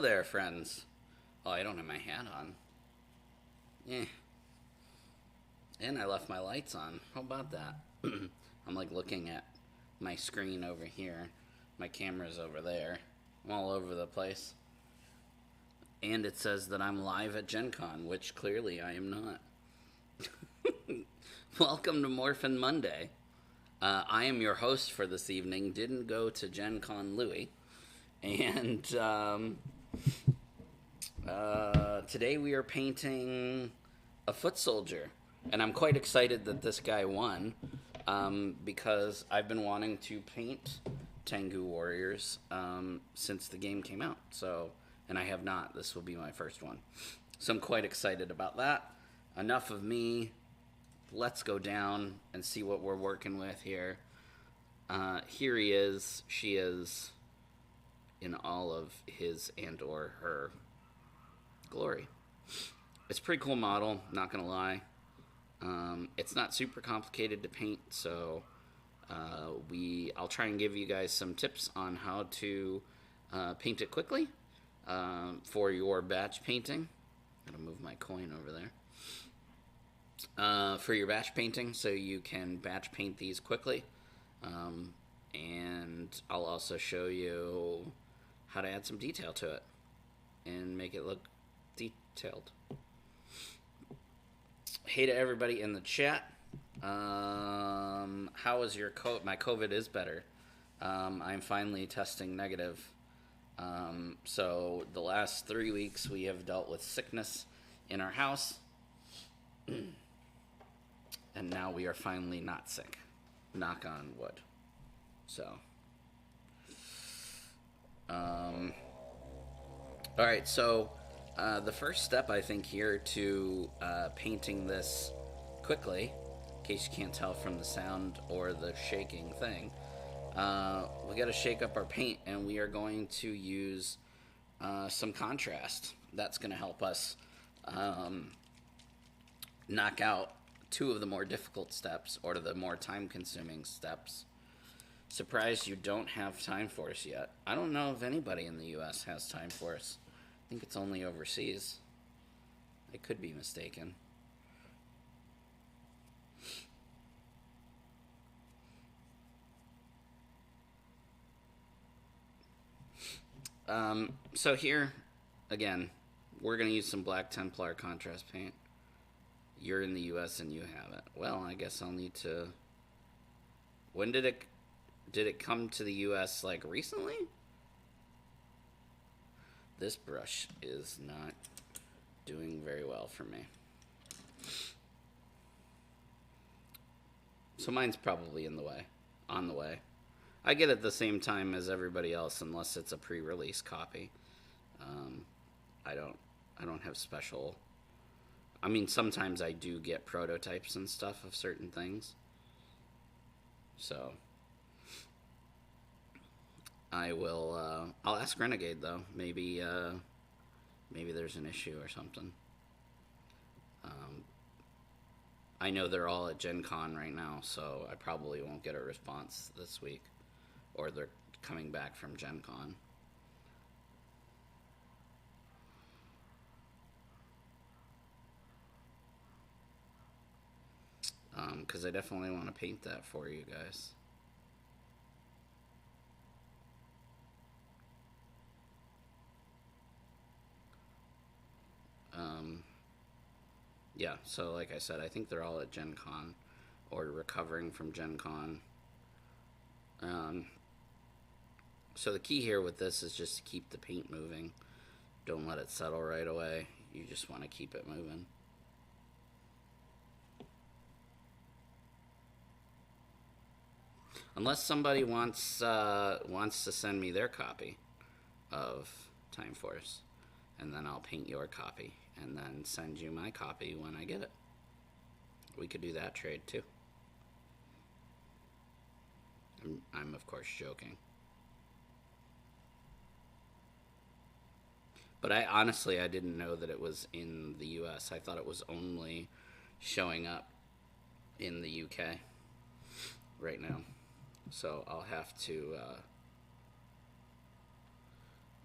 there, friends. Oh, I don't have my hat on. Eh. And I left my lights on. How about that? I'm like looking at my screen over here. My camera's over there. I'm all over the place. And it says that I'm live at Gen Con, which clearly I am not. Welcome to Morphin Monday. I am your host for this evening. Didn't go to Gen Con Louie. And today we are painting a foot soldier. And I'm quite excited that this guy won because I've been wanting to paint Tengu warriors since the game came out. And I have not. This will be my first one. So I'm quite excited about that. Enough of me. Let's go down and see what we're working with here. Here he is. She is in all of his and or her glory. It's a pretty cool model, not gonna lie. It's not super complicated to paint, so I'll try and give you guys some tips on how to paint it quickly for your batch painting. I'm gonna move my coin over there. For your batch painting, so you can batch paint these quickly. And I'll also show you how to add some detail to it and make it look detailed. Hey to everybody in the chat. How is your COVID? My COVID is better. I'm finally testing negative. So the last 3 weeks we have dealt with sickness in our house. And now we are finally not sick. Knock on wood. So. Alright, so the first step I think here to painting this quickly, in case you can't tell from the sound or the shaking thing, we got to shake up our paint, and we are going to use some contrast. That's going to help us knock out two of the more difficult steps, or the more time-consuming steps. Surprised you don't have Time Force yet. I don't know if anybody in the U.S. has Time Force. I think it's only overseas. I could be mistaken. So here, again, we're going to use some Black Templar contrast paint. You're in the U.S. and you have it. Well, I guess I'll need to... When did it come to the U.S. like recently? This brush is not doing very well for me. So mine's probably on the way. I get it the same time as everybody else, unless it's a pre-release copy. I don't have special... I mean, sometimes I do get prototypes and stuff of certain things. So, I will, I'll ask Renegade, though. Maybe there's an issue or something. I know they're all at Gen Con right now, so I probably won't get a response this week. Or they're coming back from Gen Con. Because I definitely want to paint that for you guys. Yeah, so like I said, I think they're all at Gen Con, or recovering from Gen Con. So the key here with this is just to keep the paint moving. Don't let it settle right away. You just want to keep it moving. Unless somebody wants to send me their copy of Time Force, and then I'll paint your copy, and then send you my copy when I get it. We could do that trade too. I'm of course joking. But I honestly didn't know that it was in the US. I thought it was only showing up in the UK right now. So I'll have to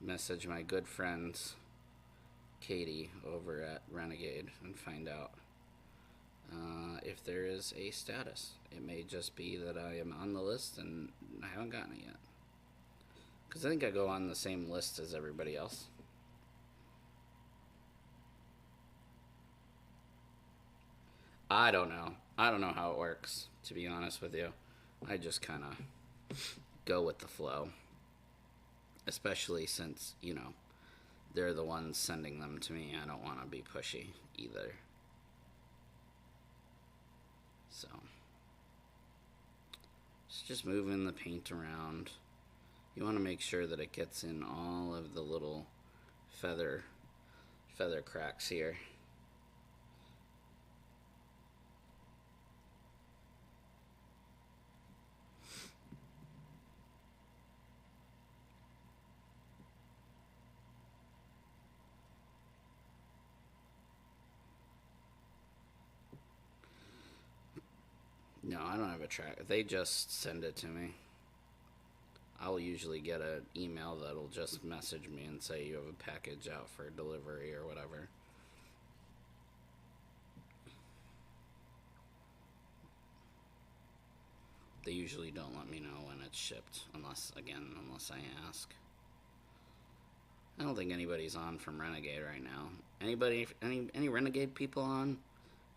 message my good friend Katie over at Renegade and find out if there is a status. It may just be that I am on the list and I haven't gotten it yet. Because I think I go on the same list as everybody else. I don't know. I don't know how it works, to be honest with you. I just kind of go with the flow. Especially since, you know, they're the ones sending them to me. I don't want to be pushy either. So, it's just moving the paint around. You want to make sure that it gets in all of the little feather cracks here. No, I don't have a track. They just send it to me. I'll usually get an email that'll just message me and say you have a package out for delivery or whatever. They usually don't let me know when it's shipped, unless I ask. I don't think anybody's on from Renegade right now. Any Renegade people on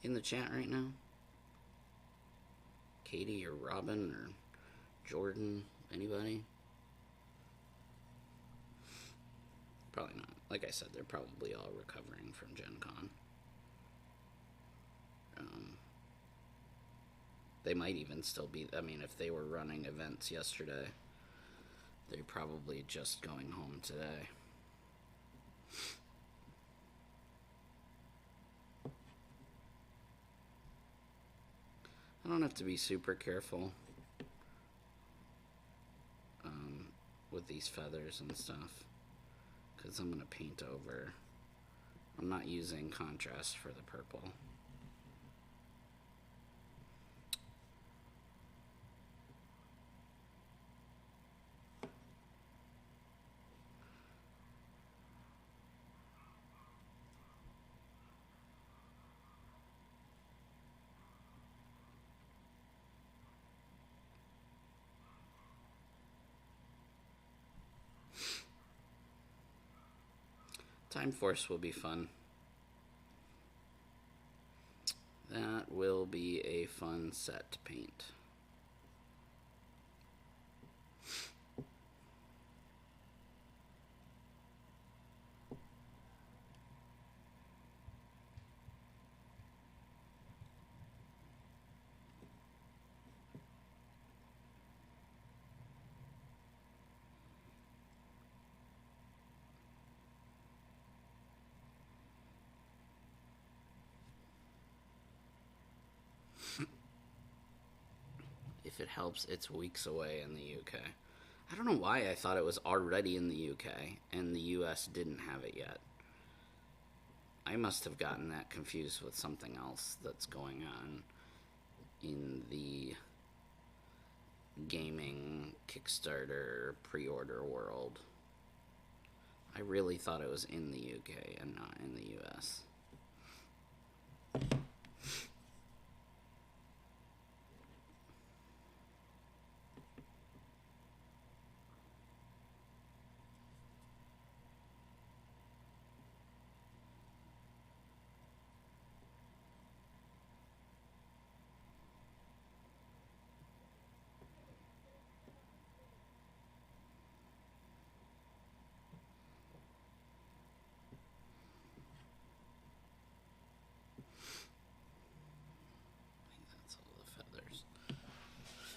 in the chat right now? Katie or Robin or Jordan? Anybody? Probably not. Like I said, they're probably all recovering from Gen Con. They might even still be, I mean, if they were running events yesterday, they're probably just going home today. I don't have to be super careful with these feathers and stuff, because I'm going to paint over. I'm not using contrast for the purple. Time Force will be fun. That will be a fun set to paint. If it helps, it's weeks away in the UK. I don't know why I thought it was already in the UK and the US didn't have it yet. I must have gotten that confused with something else that's going on in the gaming Kickstarter pre-order world. I really thought it was in the UK and not in the US.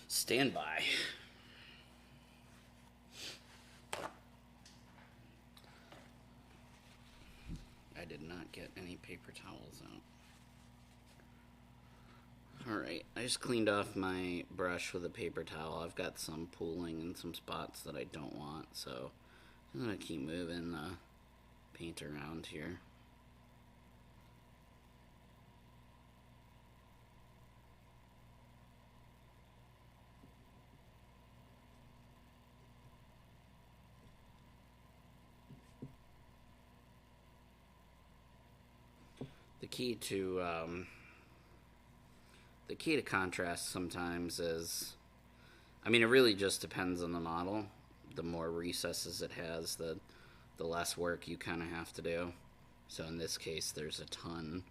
Stand by. I did not get any paper towels out. Alright, I just cleaned off my brush with a paper towel. I've got some pooling in some spots that I don't want, so I'm going to keep moving the paint around here. The key to contrast sometimes is, I mean, it really just depends on the model. The more recesses it has, the less work you kind of have to do. So in this case, there's a ton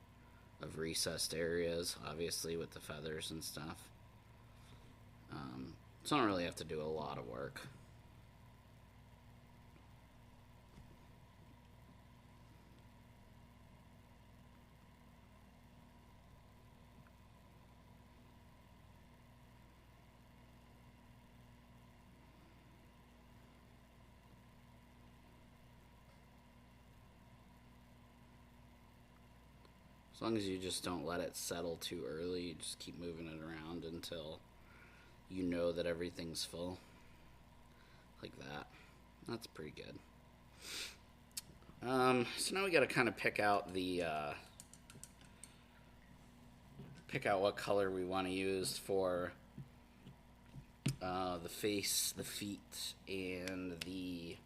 of recessed areas, obviously, with the feathers and stuff. So I don't really have to do a lot of work. As long as you just don't let it settle too early, you just keep moving it around until you know that everything's full. Like that. That's pretty good. So now we gotta kind of pick out what color we want to use for the face, the feet, and the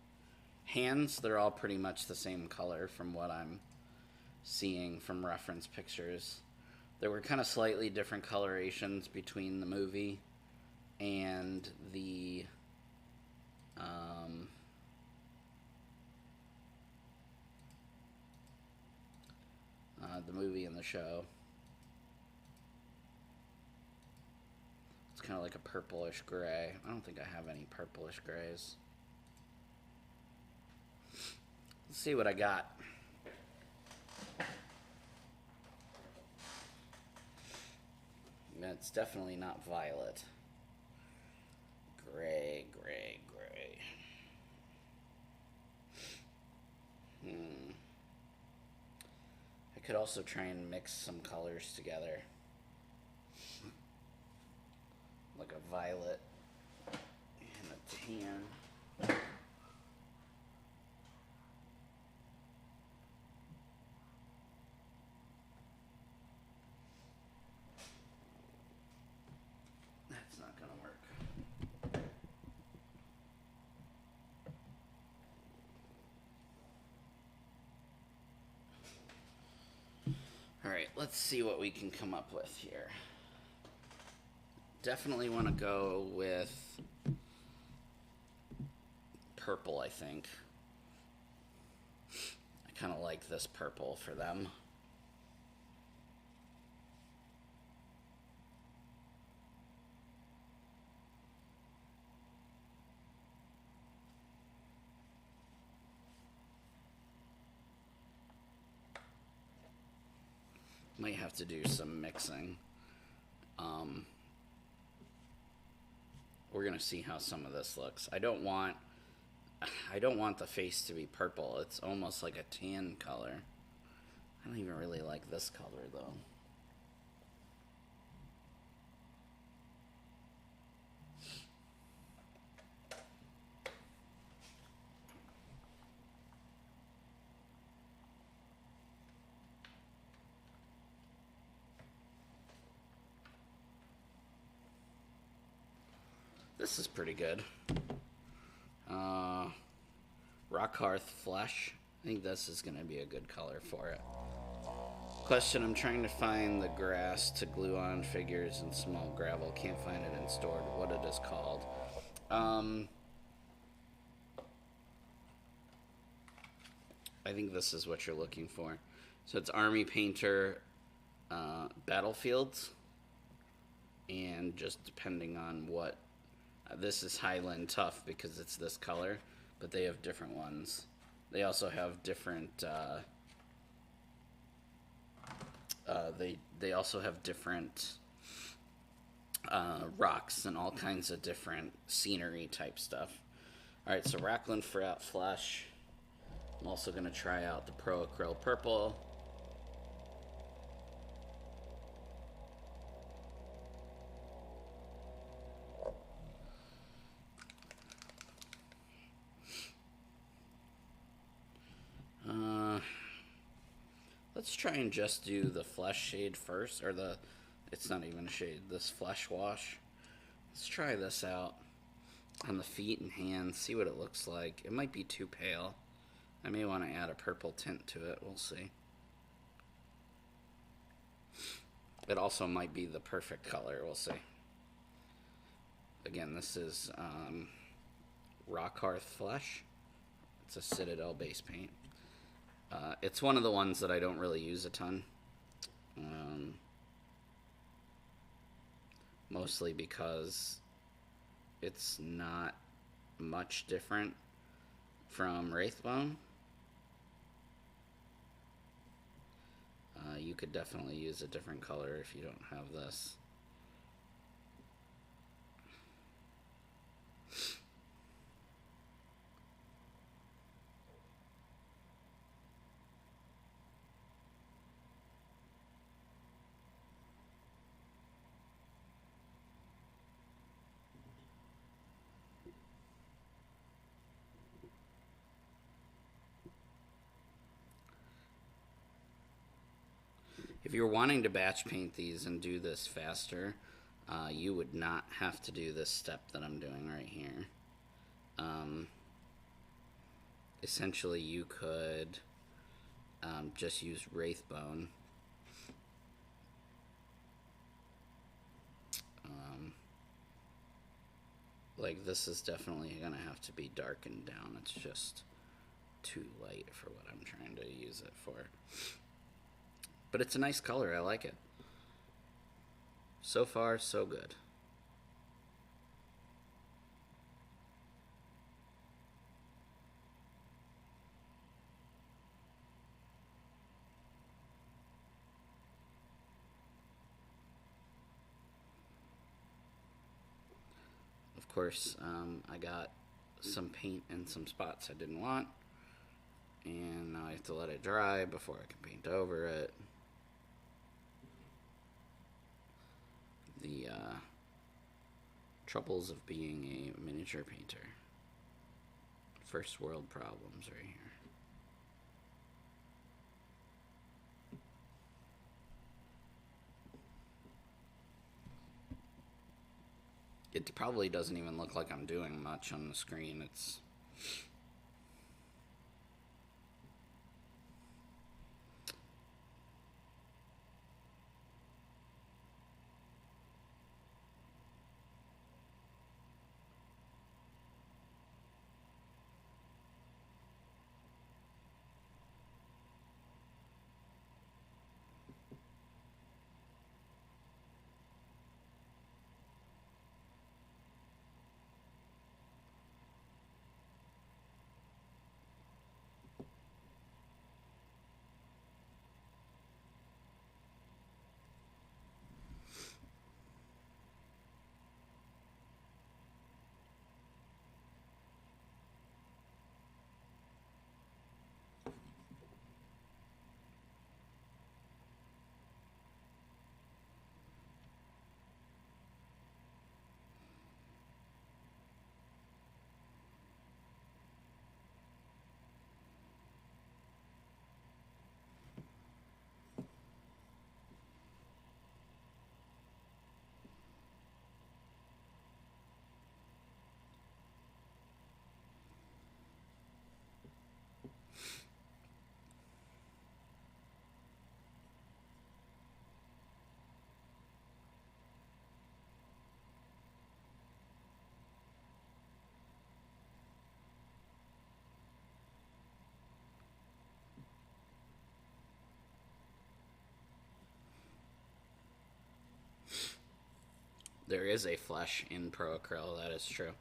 hands. They're all pretty much the same color from what I'm seeing from reference pictures. There were kind of slightly different colorations between the movie and the movie and the show. It's kind of like a purplish gray. I don't think I have any purplish grays. Let's see what I got. It's definitely not violet. Gray, gray, gray. I could also try and mix some colors together. Like a violet and a tan. That's not gonna work. Alright, let's see what we can come up with here. Definitely want to go with purple, I think. I kind of like this purple for them. Might have to do some mixing. We're gonna see how some of this looks. I don't want the face to be purple. It's almost like a tan color. I don't even really like this color though. This is pretty good. Rockhearth Flesh. I think this is going to be a good color for it. Question, I'm trying to find the grass to glue on figures in small gravel. Can't find it in stored. What it is called. I think this is what you're looking for. So it's Army Painter Battlefields. And just depending on what... this is Highland Tough because it's this color, but they have different ones. They also have different... they also have different rocks and all kinds of different scenery type stuff. Alright, so Rockland Flesh. I'm also going to try out the Pro Acryl Purple. Let's try and just do the flesh shade first, or it's not even a shade, this flesh wash. Let's try this out on the feet and hands, see what it looks like. It might be too pale. I may want to add a purple tint to it, we'll see. It also might be the perfect color, we'll see. Again, this is Rock Hearth Flesh. It's a Citadel base paint. It's one of the ones that I don't really use a ton. Mostly because it's not much different from Wraithbone. You could definitely use a different color if you don't have this. If you're wanting to batch paint these and do this faster, you would not have to do this step that I'm doing right here. Essentially, you could just use Wraithbone. Like, this is definitely going to have to be darkened down. It's just too light for what I'm trying to use it for. But it's a nice color. I like it. So far, so good. Of course, I got some paint in some spots I didn't want. And now I have to let it dry before I can paint over it. The troubles of being a miniature painter. First world problems right here. It probably doesn't even look like I'm doing much on the screen. It's there is a flesh in Pro Acryl, that is true.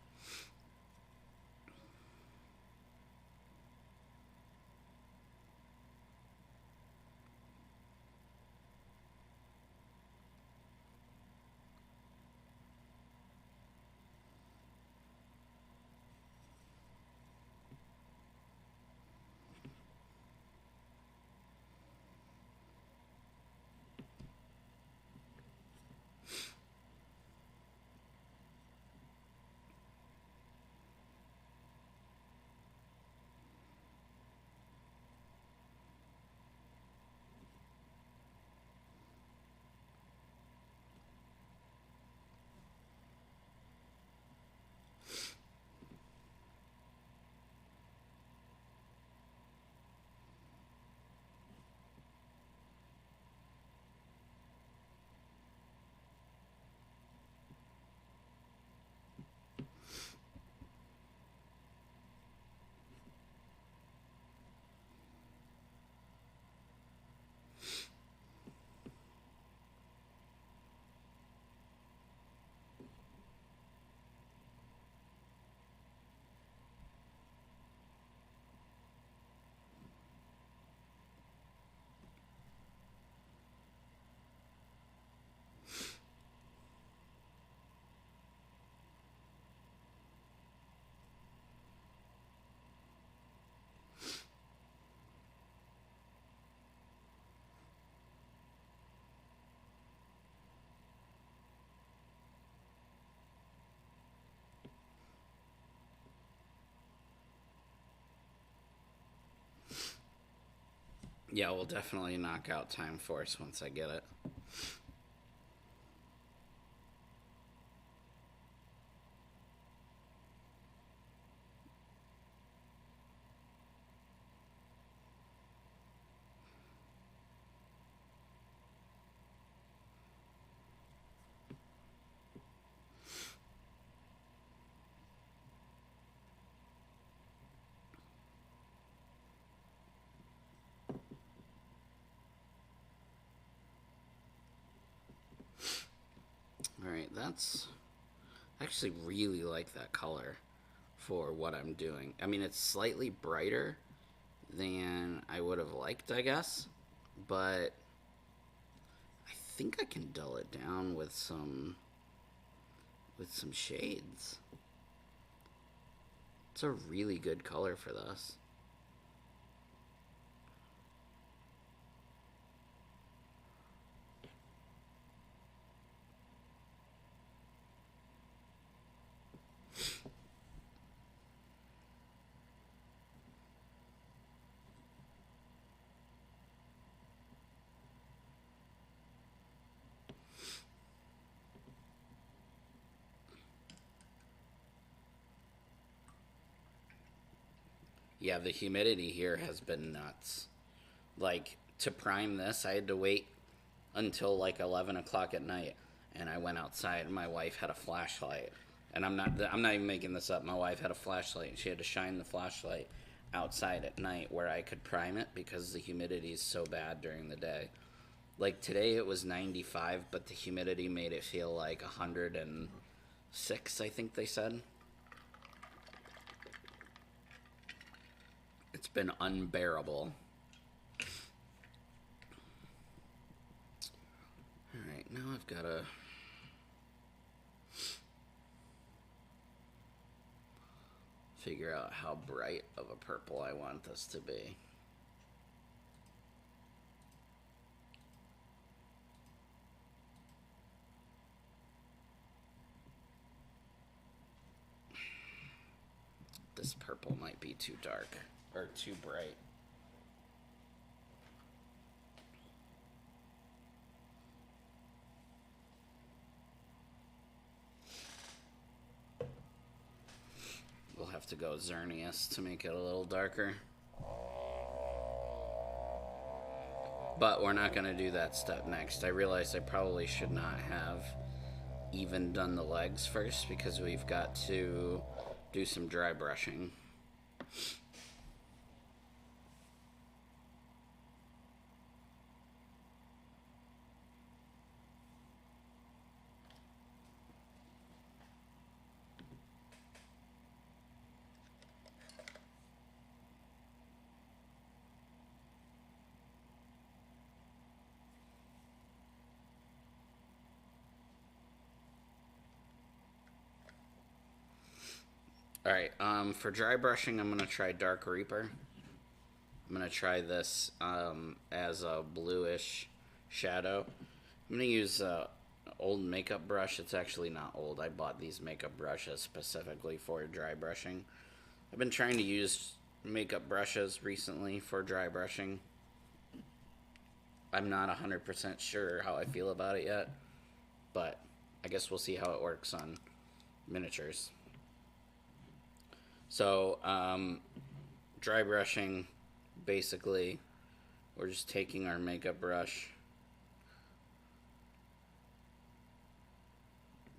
Yeah, we'll definitely knock out Time Force once I get it. Alright, that's... I actually really like that color for what I'm doing. I mean, it's slightly brighter than I would have liked, I guess. But I think I can dull it down with some shades. It's a really good color for this. Yeah, the humidity here has been nuts. Like, to prime this, I had to wait until like 11 o'clock at night. And I went outside and my wife had a flashlight. And I'm not even making this up. My wife had a flashlight and she had to shine the flashlight outside at night where I could prime it because the humidity is so bad during the day. Like today it was 95, but the humidity made it feel like 106, I think they said. It's been unbearable. Alright, now I've got to figure out how bright of a purple I want this to be. This purple might be too dark or too bright. We'll have to go Xerneas to make it a little darker. But we're not going to do that step next. I realized I probably should not have even done the legs first because we've got to do some dry brushing. Alright, for dry brushing, I'm going to try Dark Reaper. I'm going to try this as a bluish shadow. I'm going to use an old makeup brush. It's actually not old. I bought these makeup brushes specifically for dry brushing. I've been trying to use makeup brushes recently for dry brushing. I'm not 100% sure how I feel about it yet, but I guess we'll see how it works on miniatures. So, dry brushing, basically, we're just taking our makeup brush,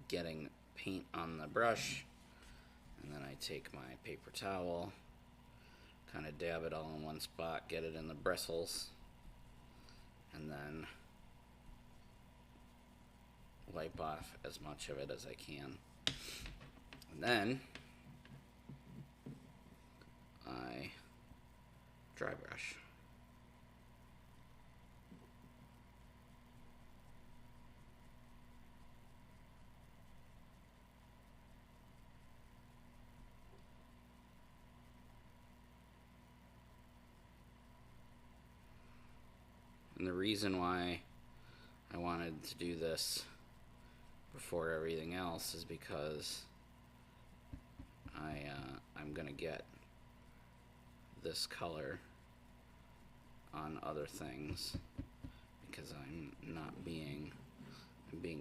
getting paint on the brush, and then I take my paper towel, kind of dab it all in one spot, get it in the bristles, and then wipe off as much of it as I can. And then I dry brush. And the reason why I wanted to do this before everything else is because I'm gonna get this color on other things because I'm being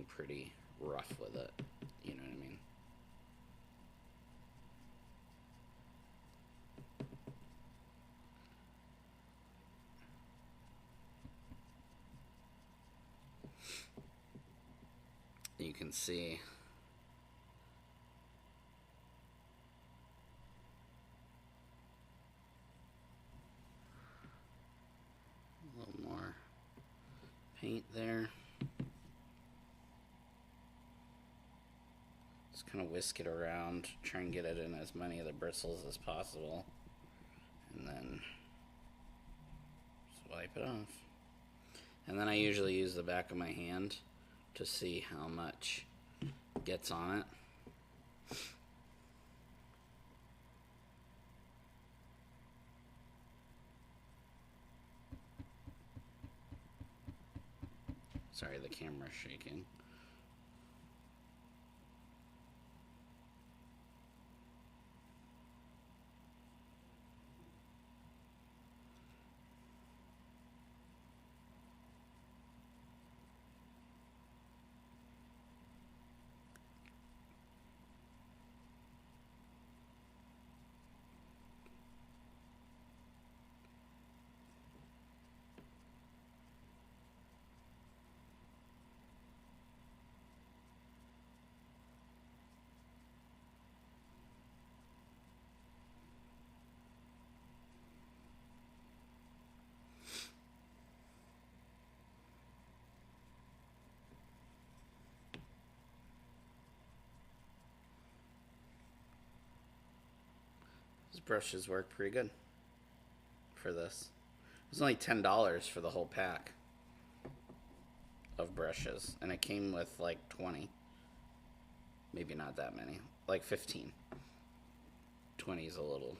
pretty rough with it. You know what I mean? You can see a little more paint there. Just kind of whisk it around, try and get it in as many of the bristles as possible, and then just wipe it off. And then I usually use the back of my hand to see how much gets on it. Sorry, the camera's shaking. These brushes work pretty good for this. It was only $10 for the whole pack of brushes, and it came with like 20. Maybe not that many, like 15. 20 is a little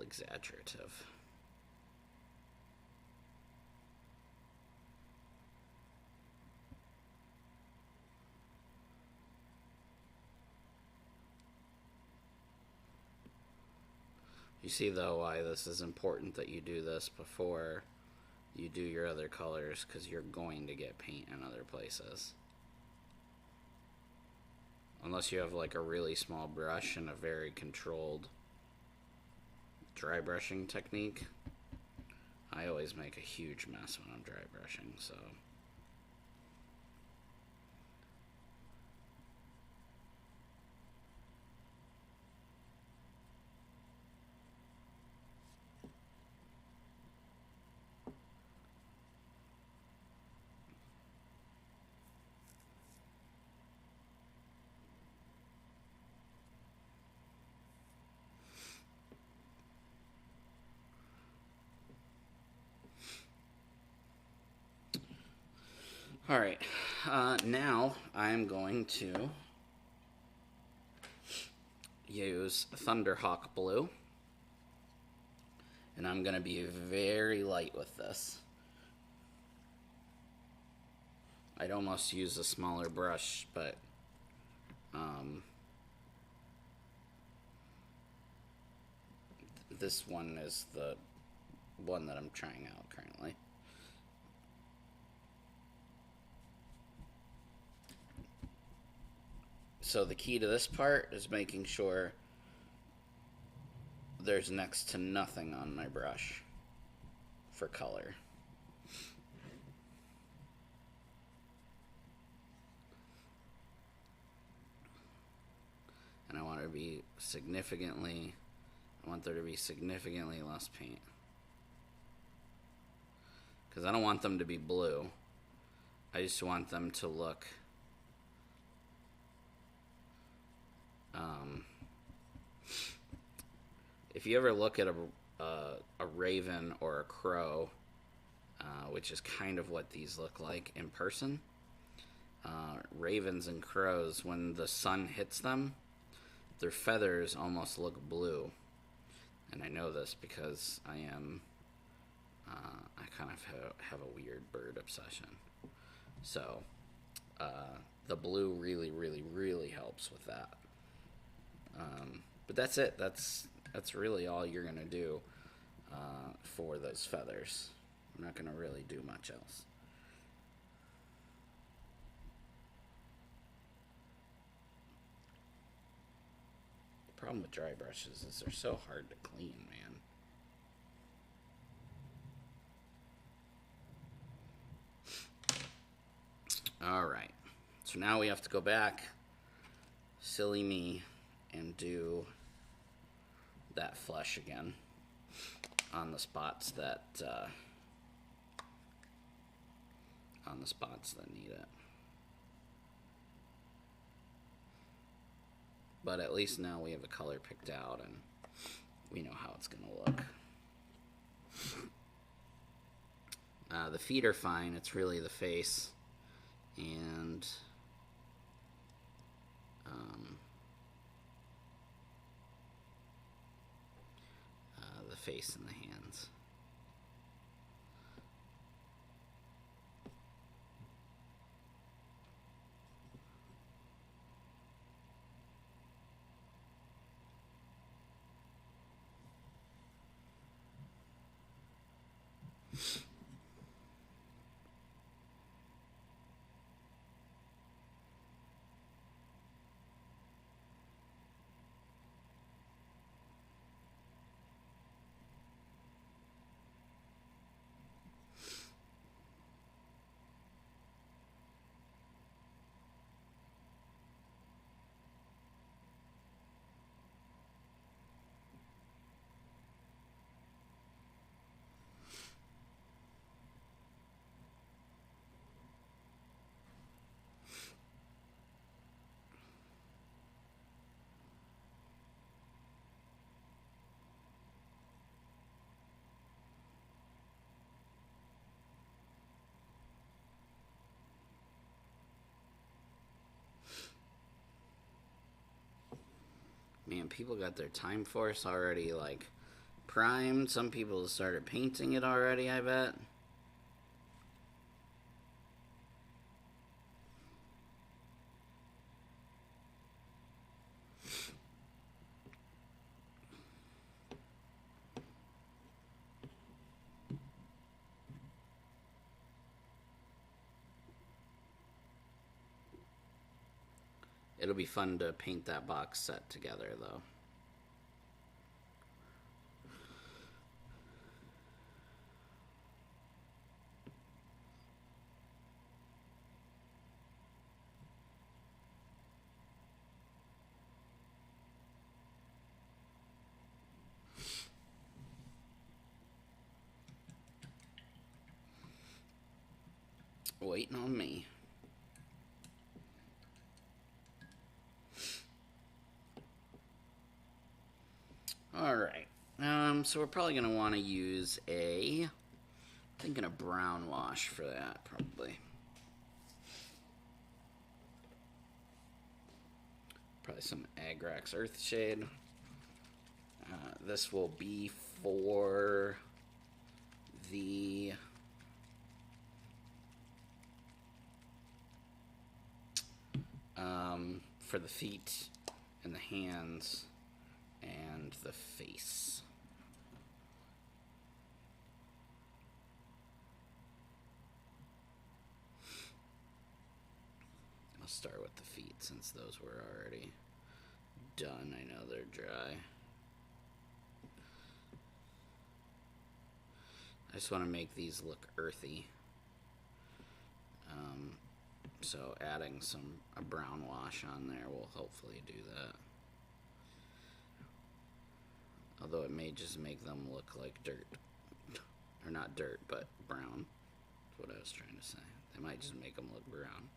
exaggerative. You see, though, why this is important that you do this before you do your other colors, because you're going to get paint in other places. Unless you have like a really small brush and a very controlled dry brushing technique. I always make a huge mess when I'm dry brushing, so... Alright, now I'm going to use Thunderhawk Blue, and I'm going to be very light with this. I'd almost use a smaller brush, but this one is the one that I'm trying out currently. So the key to this part is making sure there's next to nothing on my brush for color. And I want there to be significantly less paint. Because I don't want them to be blue. I just want them to look if you ever look at a raven or a crow, which is kind of what these look like in person, ravens and crows, when the sun hits them, their feathers almost look blue. And I know this because I kind of have a weird bird obsession. So the blue really, really, really helps with that. But that's it. That's really all you're gonna do. for those feathers. I'm not going to really do much else. The problem with dry brushes is they're so hard to clean, man. Alright, so now we have to go back, silly me, and do that flush again on the spots that need it. But at least now we have a color picked out and we know how it's going to look. The feet are fine, it's really the face and the face and the hands. Man, people got their Time Force already, like, primed. Some people started painting it already, I bet. It'll be fun to paint that box set together, though. Waiting on me. Alright, so we're probably going to want to use thinking a brown wash for that, probably. Probably some Agrax Earthshade. This will be for the feet and the hands and the face. I'll start with the feet since those were already done. I know they're dry. I just want to make these look earthy. So adding a brown wash on there will hopefully do that. Although it may just make them look like dirt. Or not dirt, but brown. That's what I was trying to say. They might just make them look brown.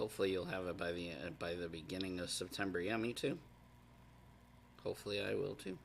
Hopefully you'll have it by the beginning of September. Yeah, me too. Hopefully I will too.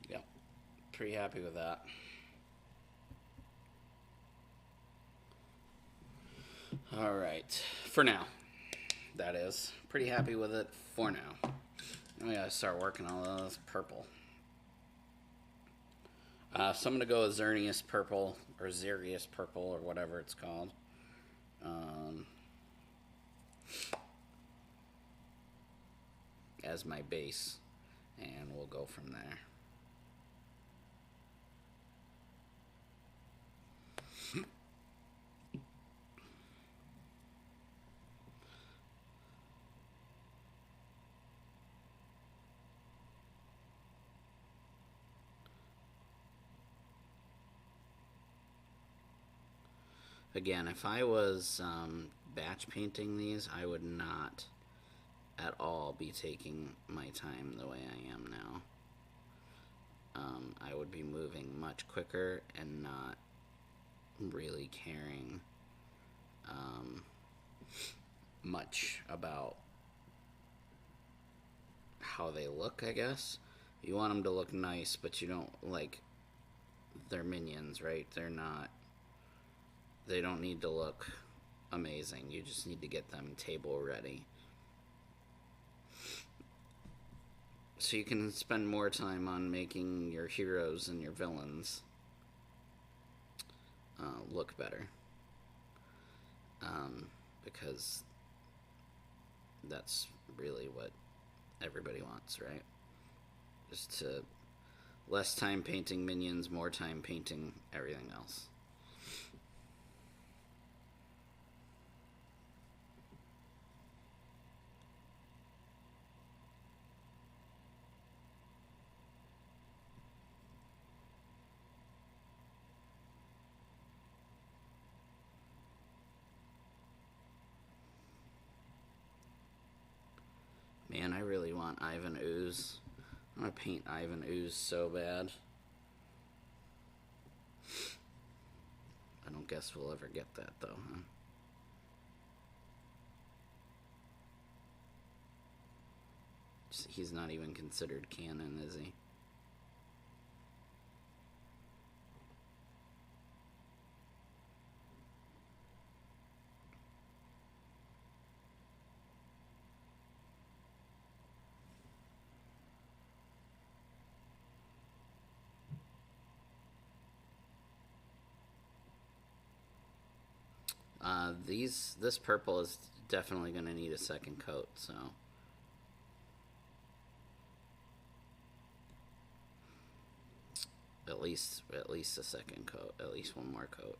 Yeah, pretty happy with that. All right, for now, that is. Pretty happy with it for now. We gotta start working on this purple. So I'm gonna go with Xerneas purple, or Xerius purple, or whatever it's called. As my base, and we'll go from there. Again, if I was batch painting these, I would not at all be taking my time the way I am now. I would be moving much quicker and not really caring much about how they look, I guess. You want them to look nice, but you don't, like, they're minions, right? They don't need to look amazing. You just need to get them table ready. So you can spend more time on making your heroes and your villains look better. Because that's really what everybody wants, right? Just to less time painting minions, more time painting everything else. Man, I really want Ivan Ooze. I want to paint Ivan Ooze so bad. I don't guess we'll ever get that, though, huh? He's not even considered canon, is he? This purple is definitely going to need a second coat, so at least a second coat, at least one more coat.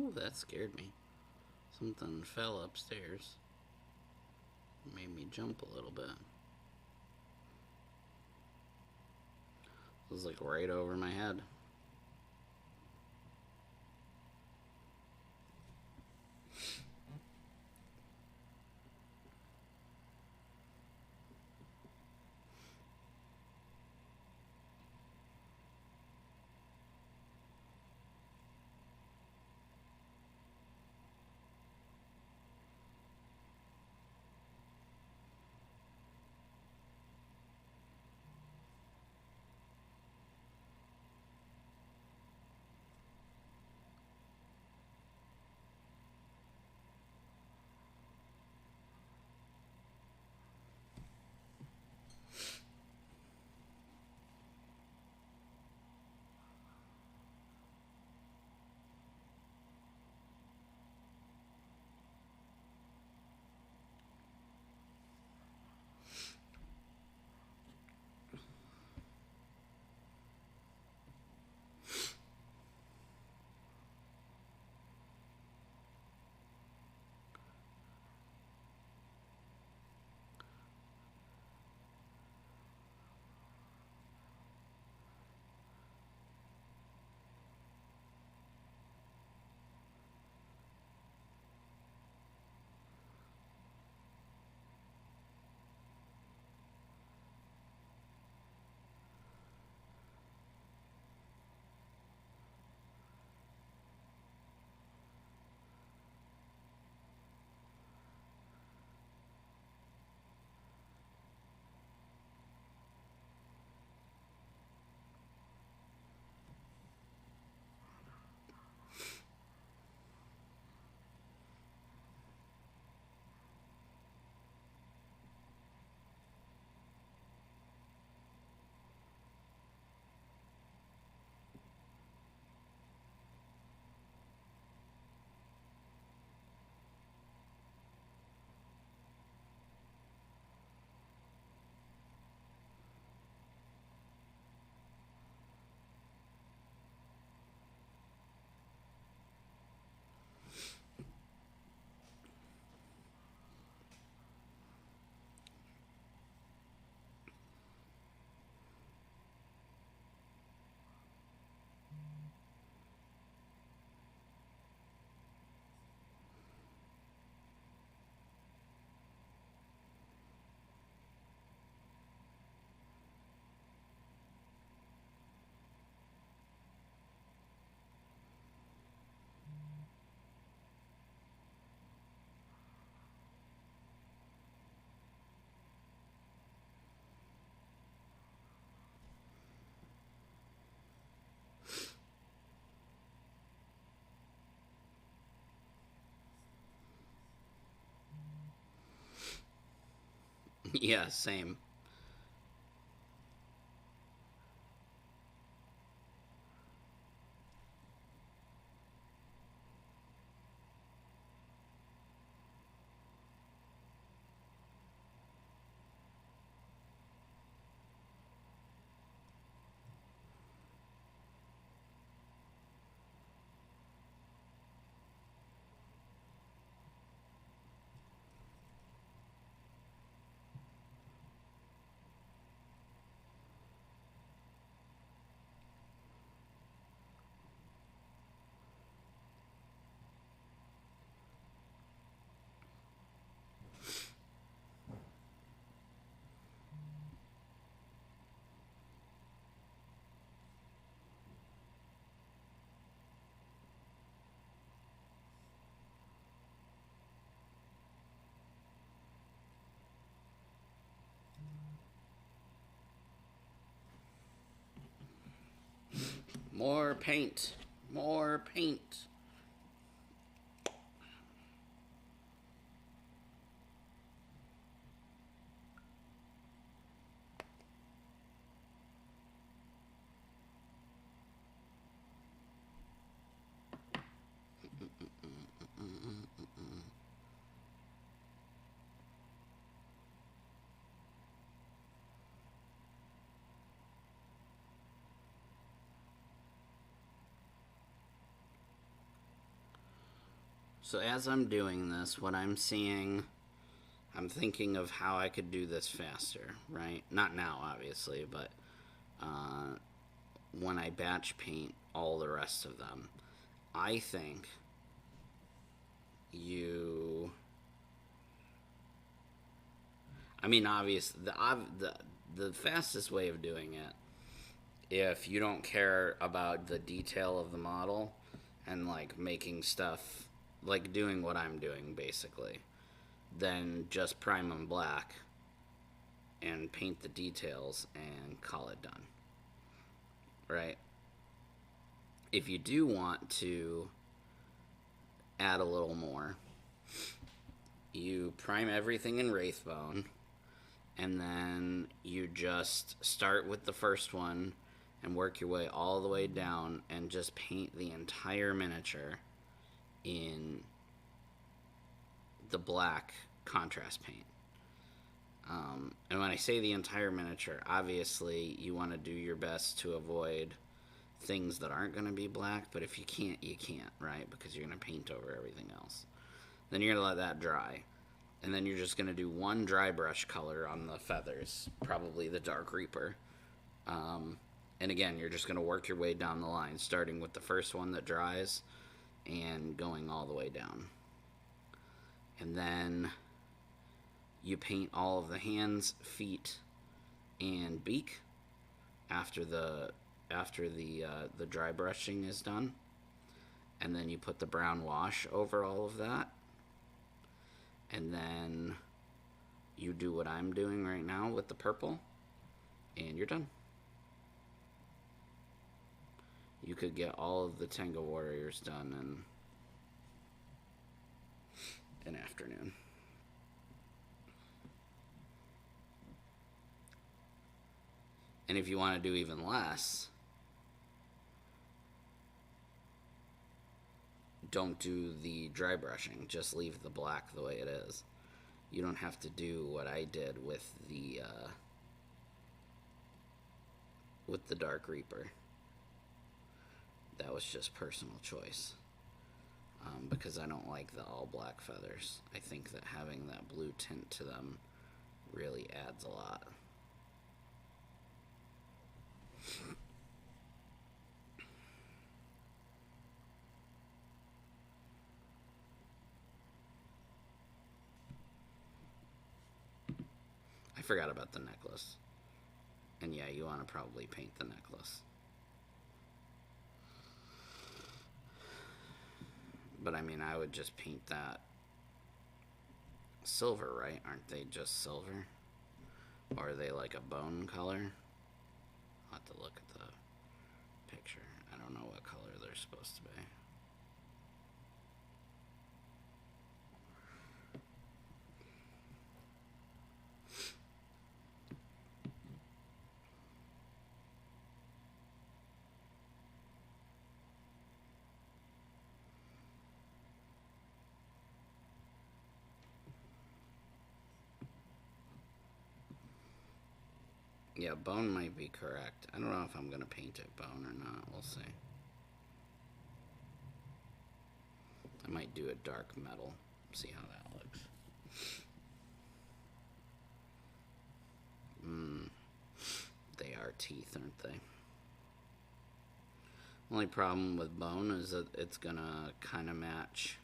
Ooh, that scared me. Something fell upstairs. Made me jump a little bit. It was like right over my head. Yeah, same. More paint. More paint. So as I'm doing this, what I'm seeing, I'm thinking of how I could do this faster, right? Not now, obviously, but when I batch paint all the rest of them, I think you... I mean, the fastest way of doing it, if you don't care about the detail of the model and like making stuff, like doing what I'm doing basically, then just prime them black and paint the details and call it done, right? If you do want to add a little more, you prime everything in Wraithbone, and then you just start with the first one and work your way all the way down and just paint the entire miniature in the black contrast paint. And when I say the entire miniature, obviously you want to do your best to avoid things that aren't going to be black, but if you can't, you can't, right? Because you're going to paint over everything else. Then you're going to let that dry. And then you're just going to do one dry brush color on the feathers, probably the Dark Reaper. And again, you're just going to work your way down the line, starting with the first one that dries and going all the way down. And then you paint all of the hands, feet, and beak after the dry brushing is done. And then you put the brown wash over all of that. And then you do what I'm doing right now with the purple, and you're done. You could get all of the Tenga warriors done in an afternoon. And if you want to do even less, don't do the dry brushing. Just leave the black the way it is. You don't have to do what I did with the Dark Reaper. That was just personal choice. Because I don't like the all black feathers. I think that having that blue tint to them really adds a lot. I forgot about the necklace. And yeah, you want to probably paint the necklace. But I mean, I would just paint that silver, right? Aren't they just silver? Or are they like a bone color? I'll have to look at the picture. I don't know what color they're supposed to be. Yeah, bone might be correct. I don't know if I'm going to paint it bone or not. We'll see. I might do a dark metal. See how that looks. They are teeth, aren't they? Only problem with bone is that it's going to kind of match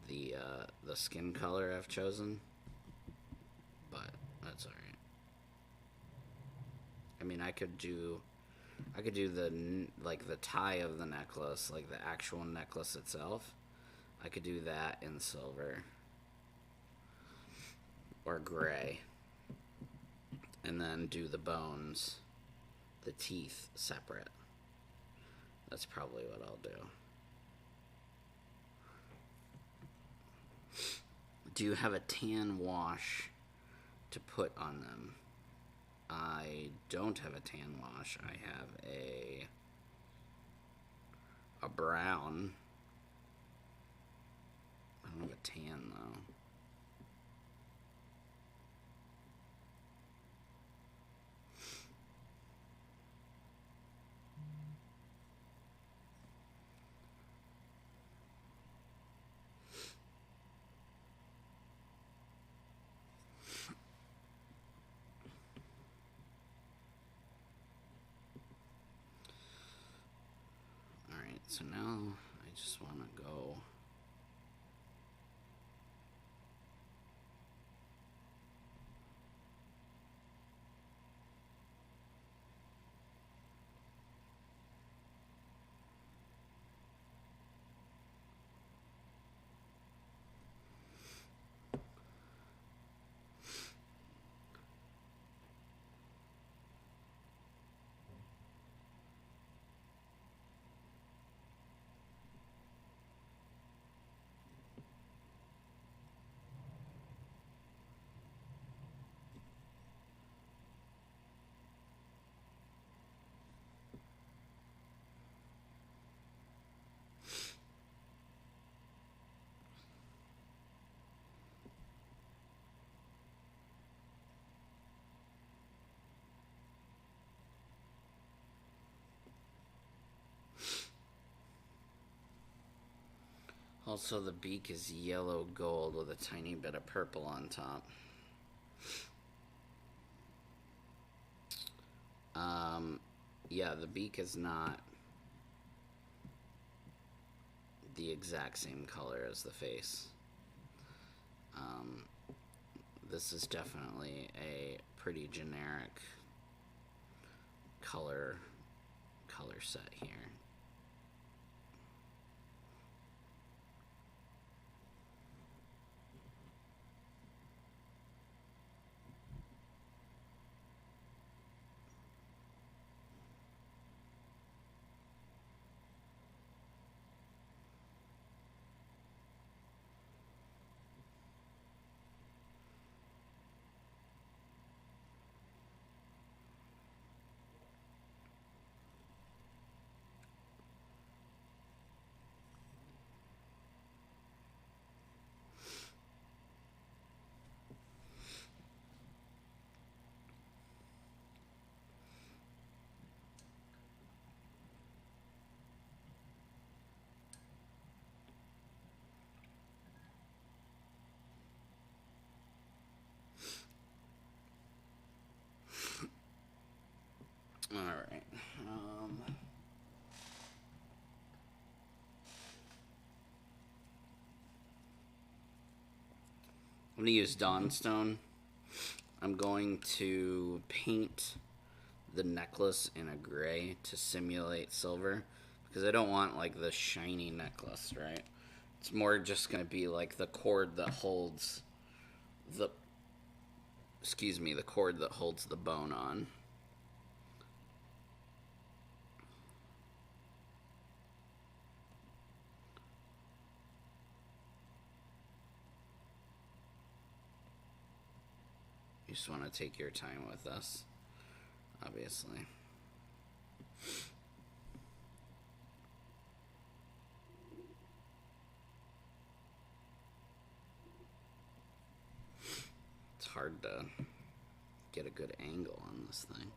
the skin color I've chosen. But that's alright. I mean, I could do the tie of the necklace, like the actual necklace itself. I could do that in silver or gray, and then do the bones, the teeth separate. That's probably what I'll do. Do you have a tan wash to put on them? I don't have a tan wash. I have a brown. I don't have a tan though. So now I just want to go. Also, the beak is yellow gold with a tiny bit of purple on top. Yeah, the beak is not the exact same color as the face. This is definitely a pretty generic color set here. All right. I'm going to use Dawnstone. I'm going to paint the necklace in a gray to simulate silver, because I don't want like the shiny necklace, right? It's more just going to be like the cord that holds the cord that holds the bone on. You just want to take your time with this, obviously. It's hard to get a good angle on this thing.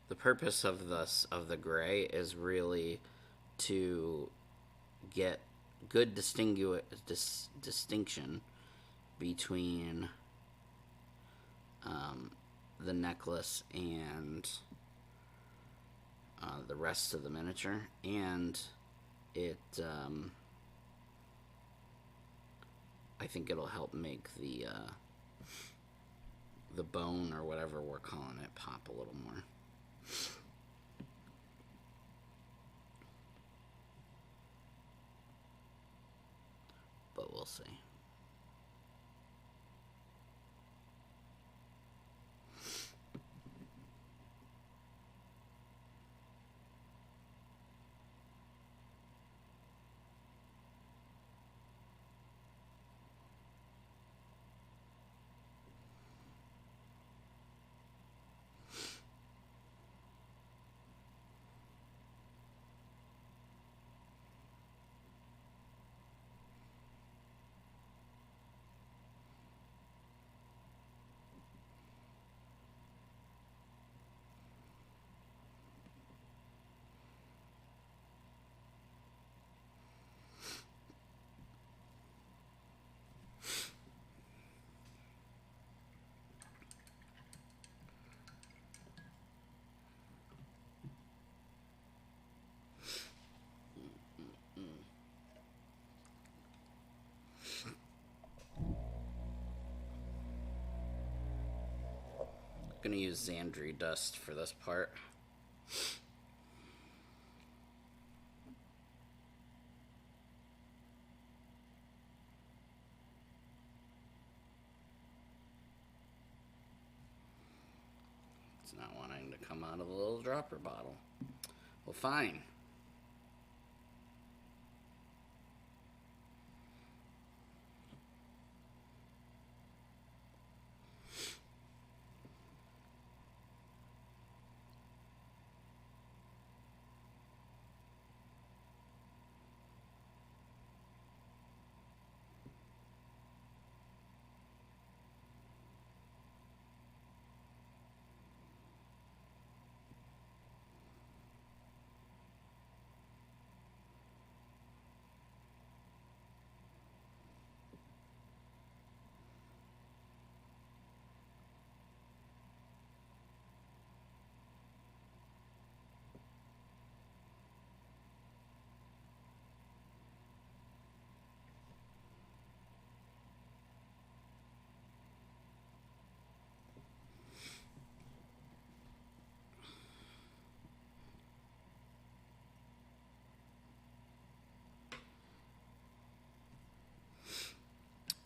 The purpose of the gray is really to get good distinction between the necklace and the rest of the miniature, and it I think it'll help make the bone, or whatever we're calling it, pop a little more. But we'll see. gonna use Xandri dust for this part. It's not wanting to come out of the little dropper bottle. Well, fine.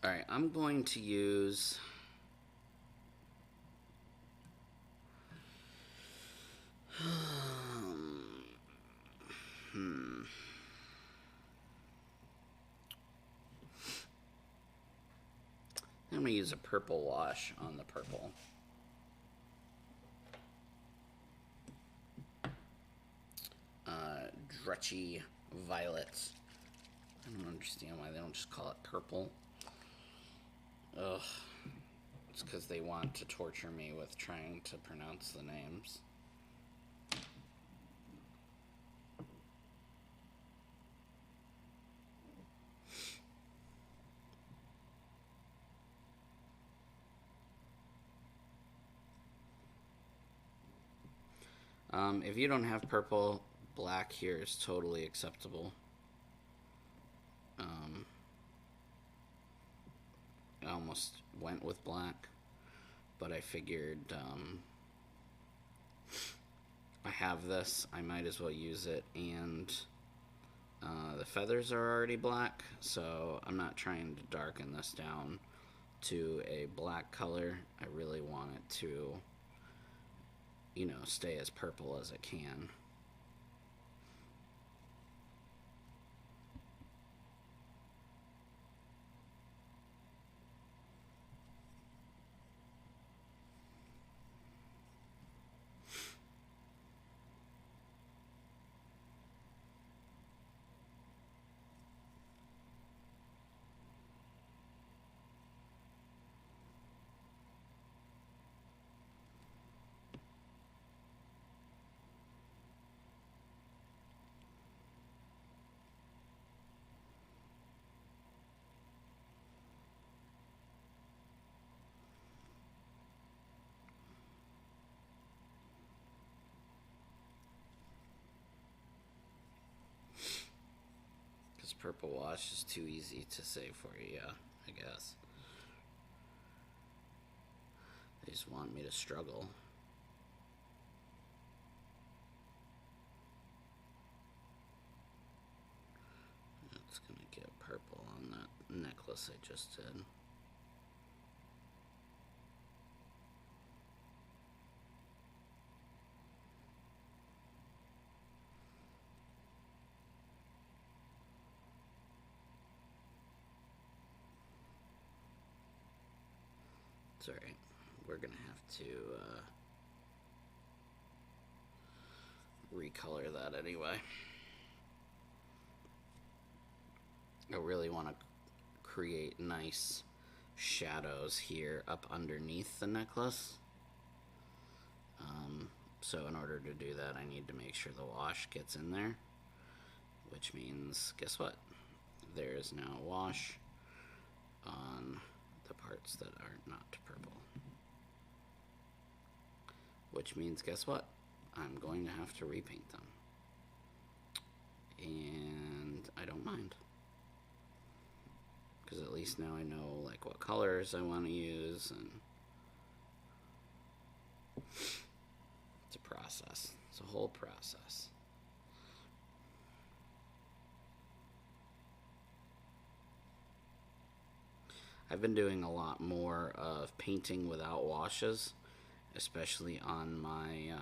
Alright, I'm going to use I'm going to use a purple wash on the purple. Dretchy violets. I don't understand why they don't just call it purple. Ugh. It's because they want to torture me with trying to pronounce the names. If you don't have purple, black here is totally acceptable. I almost went with black, but I figured I have this, I might as well use it, and the feathers are already black, so I'm not trying to darken this down to a black color. I really want it to, you know, stay as purple as it can. Purple wash is too easy to say for you, yeah, I guess. They just want me to struggle. It's gonna get purple on that necklace I just did. It's alright. We're gonna have to recolor that anyway. I really want to create nice shadows here up underneath the necklace. So in order to do that, I need to make sure the wash gets in there, which means, guess what? There is now a wash on the parts that are not purple. Which means, guess what? I'm going to have to repaint them. And I don't mind. Because at least now I know like what colors I want to use, and It's a process. It's a whole process. I've been doing a lot more of painting without washes, especially on my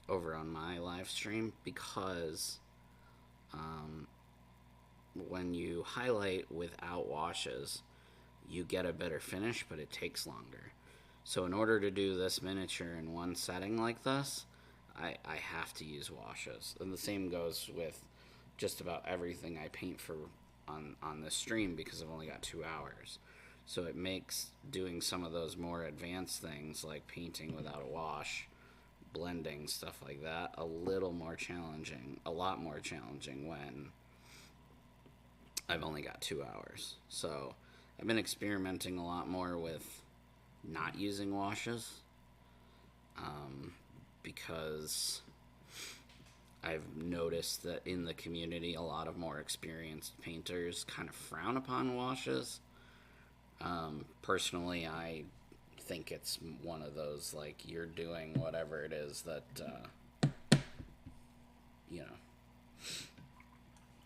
over on my live stream, because when you highlight without washes, you get a better finish, but it takes longer. So in order to do this miniature in one setting like this, I have to use washes. And the same goes with just about everything I paint for on this stream, because I've only got 2 hours. So it makes doing some of those more advanced things like painting without a wash, blending, stuff like that, a little more challenging, a lot more challenging when I've only got 2 hours. So I've been experimenting a lot more with not using washes, because I've noticed that in the community a lot of more experienced painters kind of frown upon washes. Personally, I think it's one of those, like, you're doing whatever it is that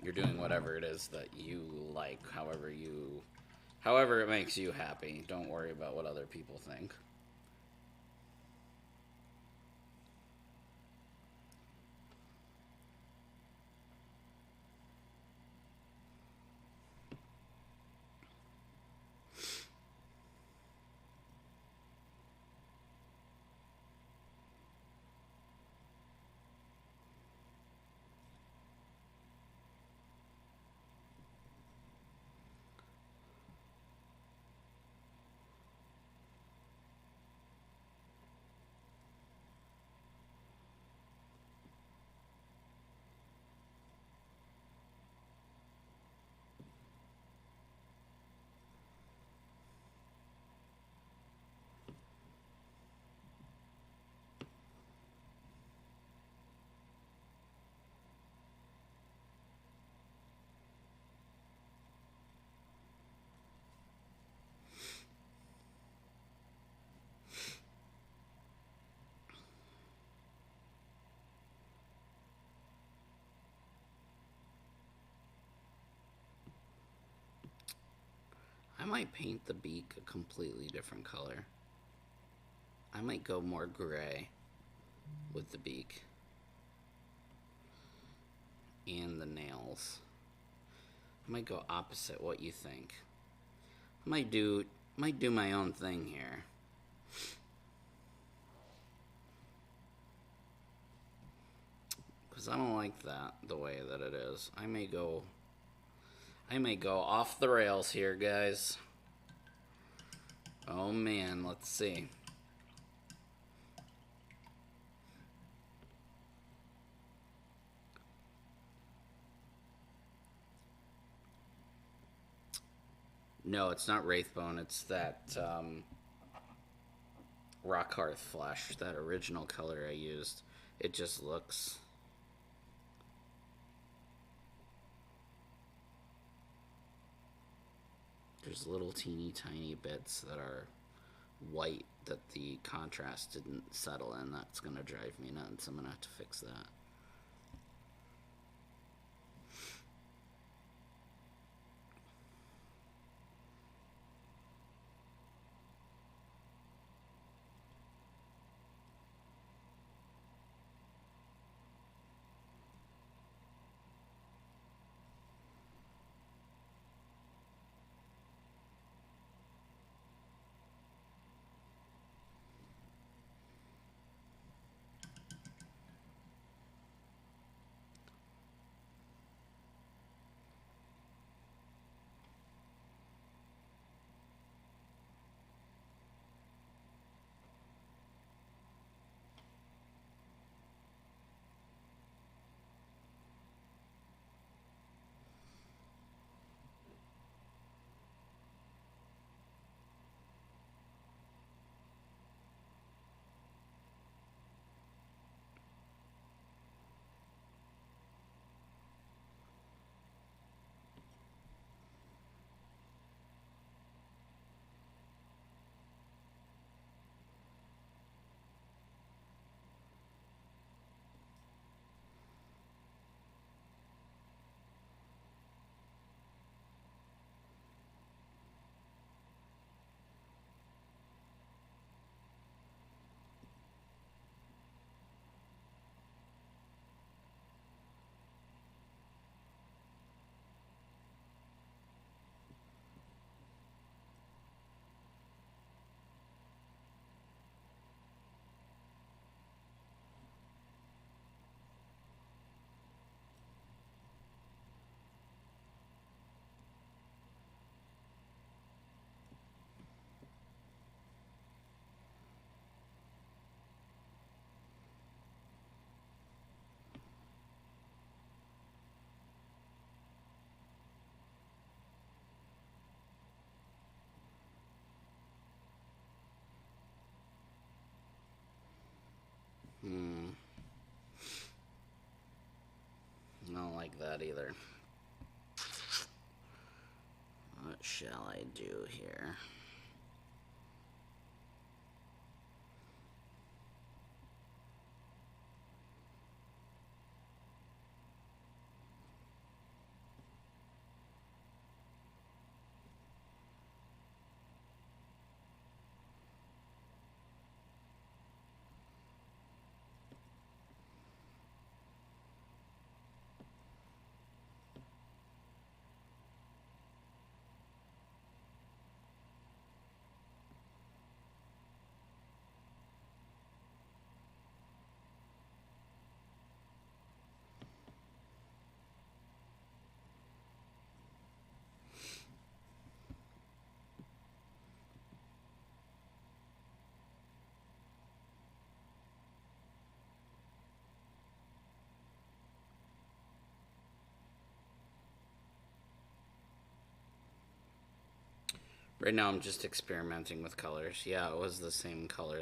you're doing whatever it is that you like, however it makes you happy. Don't worry about what other people think. I might paint the beak a completely different color. I might go more gray with the beak and the nails. I might go opposite what you think. I might do my own thing here. Because I don't like that the way that it is. I may go off the rails here, guys. Oh man, let's see. No, it's not Wraithbone. It's that Rock Hearth Flesh, that original color I used. It just looks... There's little teeny tiny bits that are white that the contrast didn't settle in. That's going to drive me nuts. I'm going to have to fix that. that either. What shall I do here? Right now I'm just experimenting with colors. Yeah, it was the same color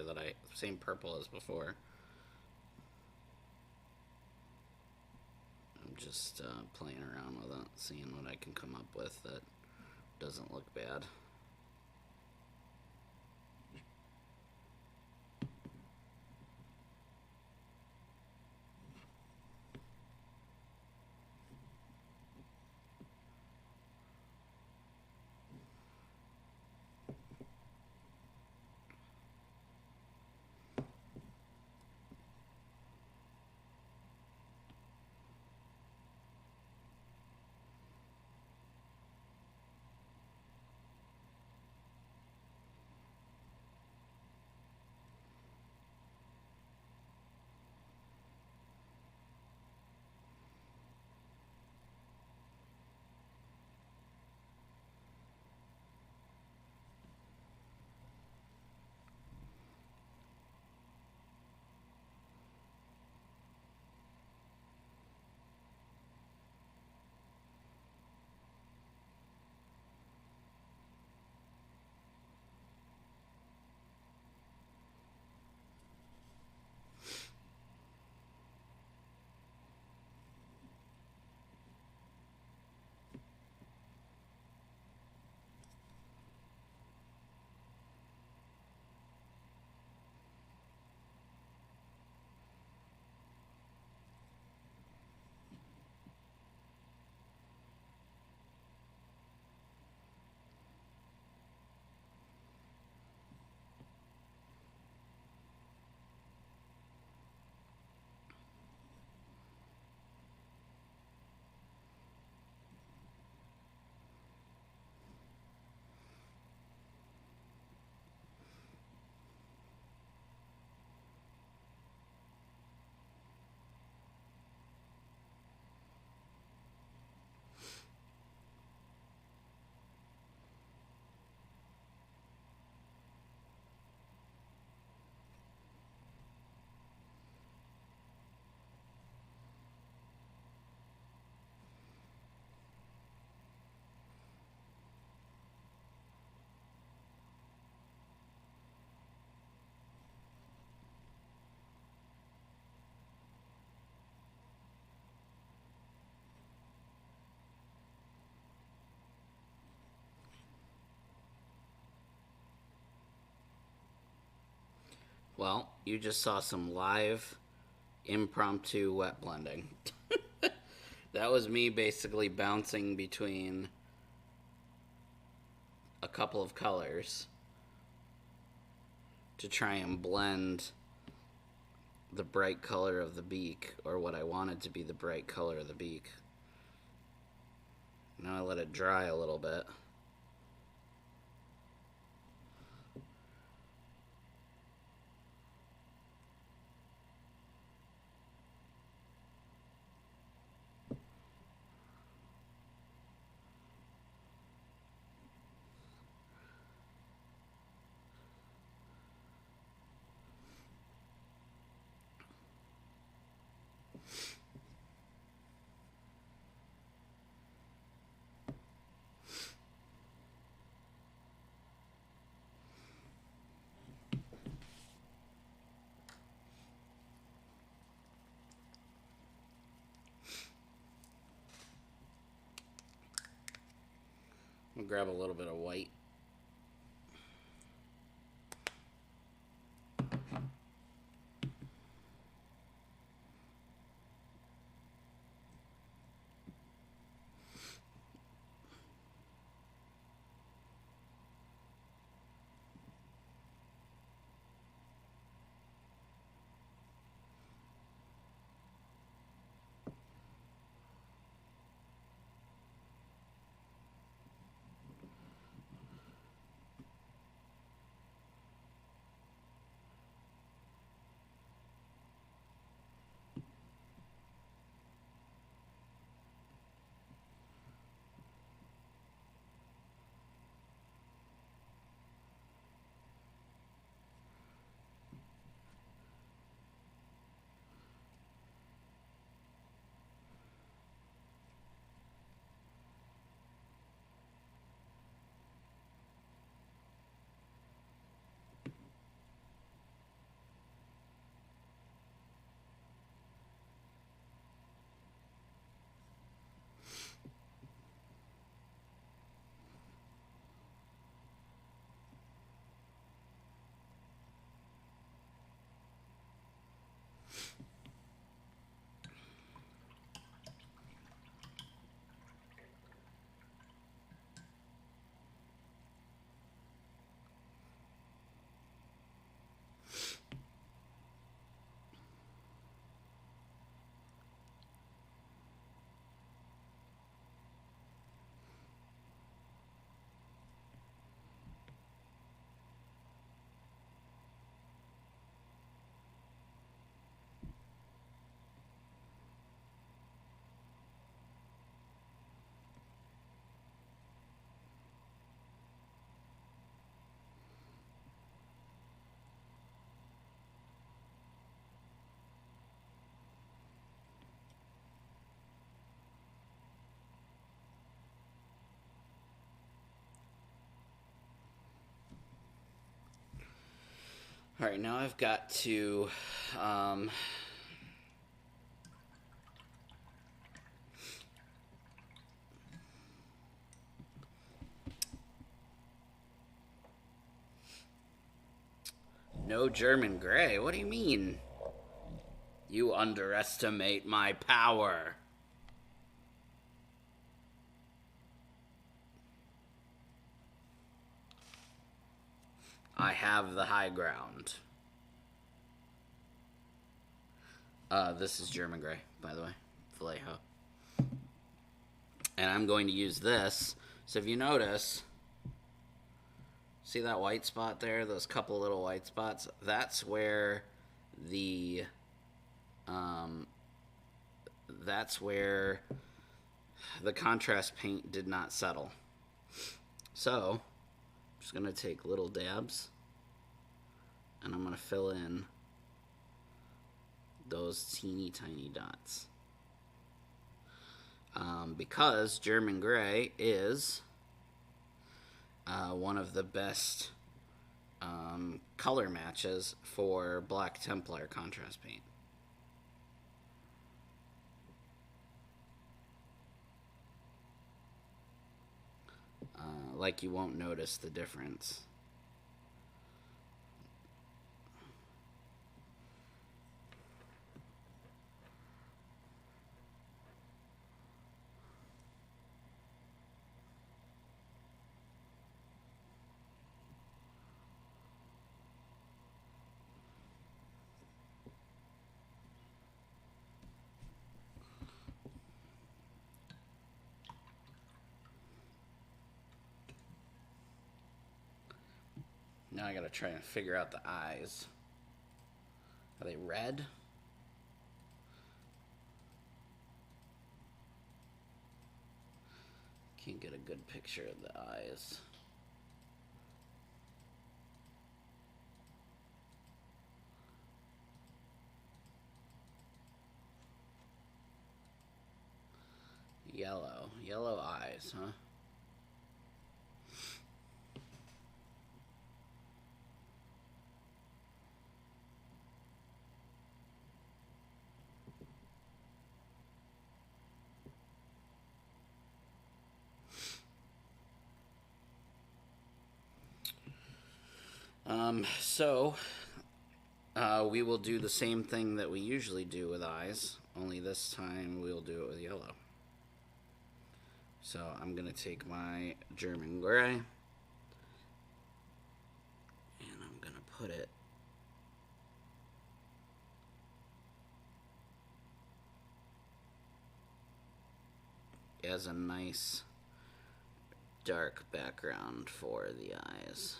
same purple as before. I'm just playing around with it, seeing what I can come up with that doesn't look bad. Well, you just saw some live impromptu wet blending. That was me basically bouncing between a couple of colors to try and blend the bright color of the beak, or what I wanted to be the bright color of the beak. Now I let it dry a little bit. I'll grab a little bit of white. All right, now I've got to no German gray. What do you mean? You underestimate my power. I have the high ground. This is German gray, by the way. Vallejo. And I'm going to use this. So if you notice, see that white spot there? Those couple little white spots? That's where the contrast paint did not settle. So I'm just going to take little dabs and I'm going to fill in those teeny tiny dots. Because German gray is one of the best color matches for Black Templar contrast paint. Like you won't notice the difference. Now I gotta try and figure out the eyes. Are they red? Can't get a good picture of the eyes. Yellow eyes, huh? So we will do the same thing that we usually do with eyes, only this time we'll do it with yellow. So I'm going to take my German gray, and I'm going to put it as a nice dark background for the eyes.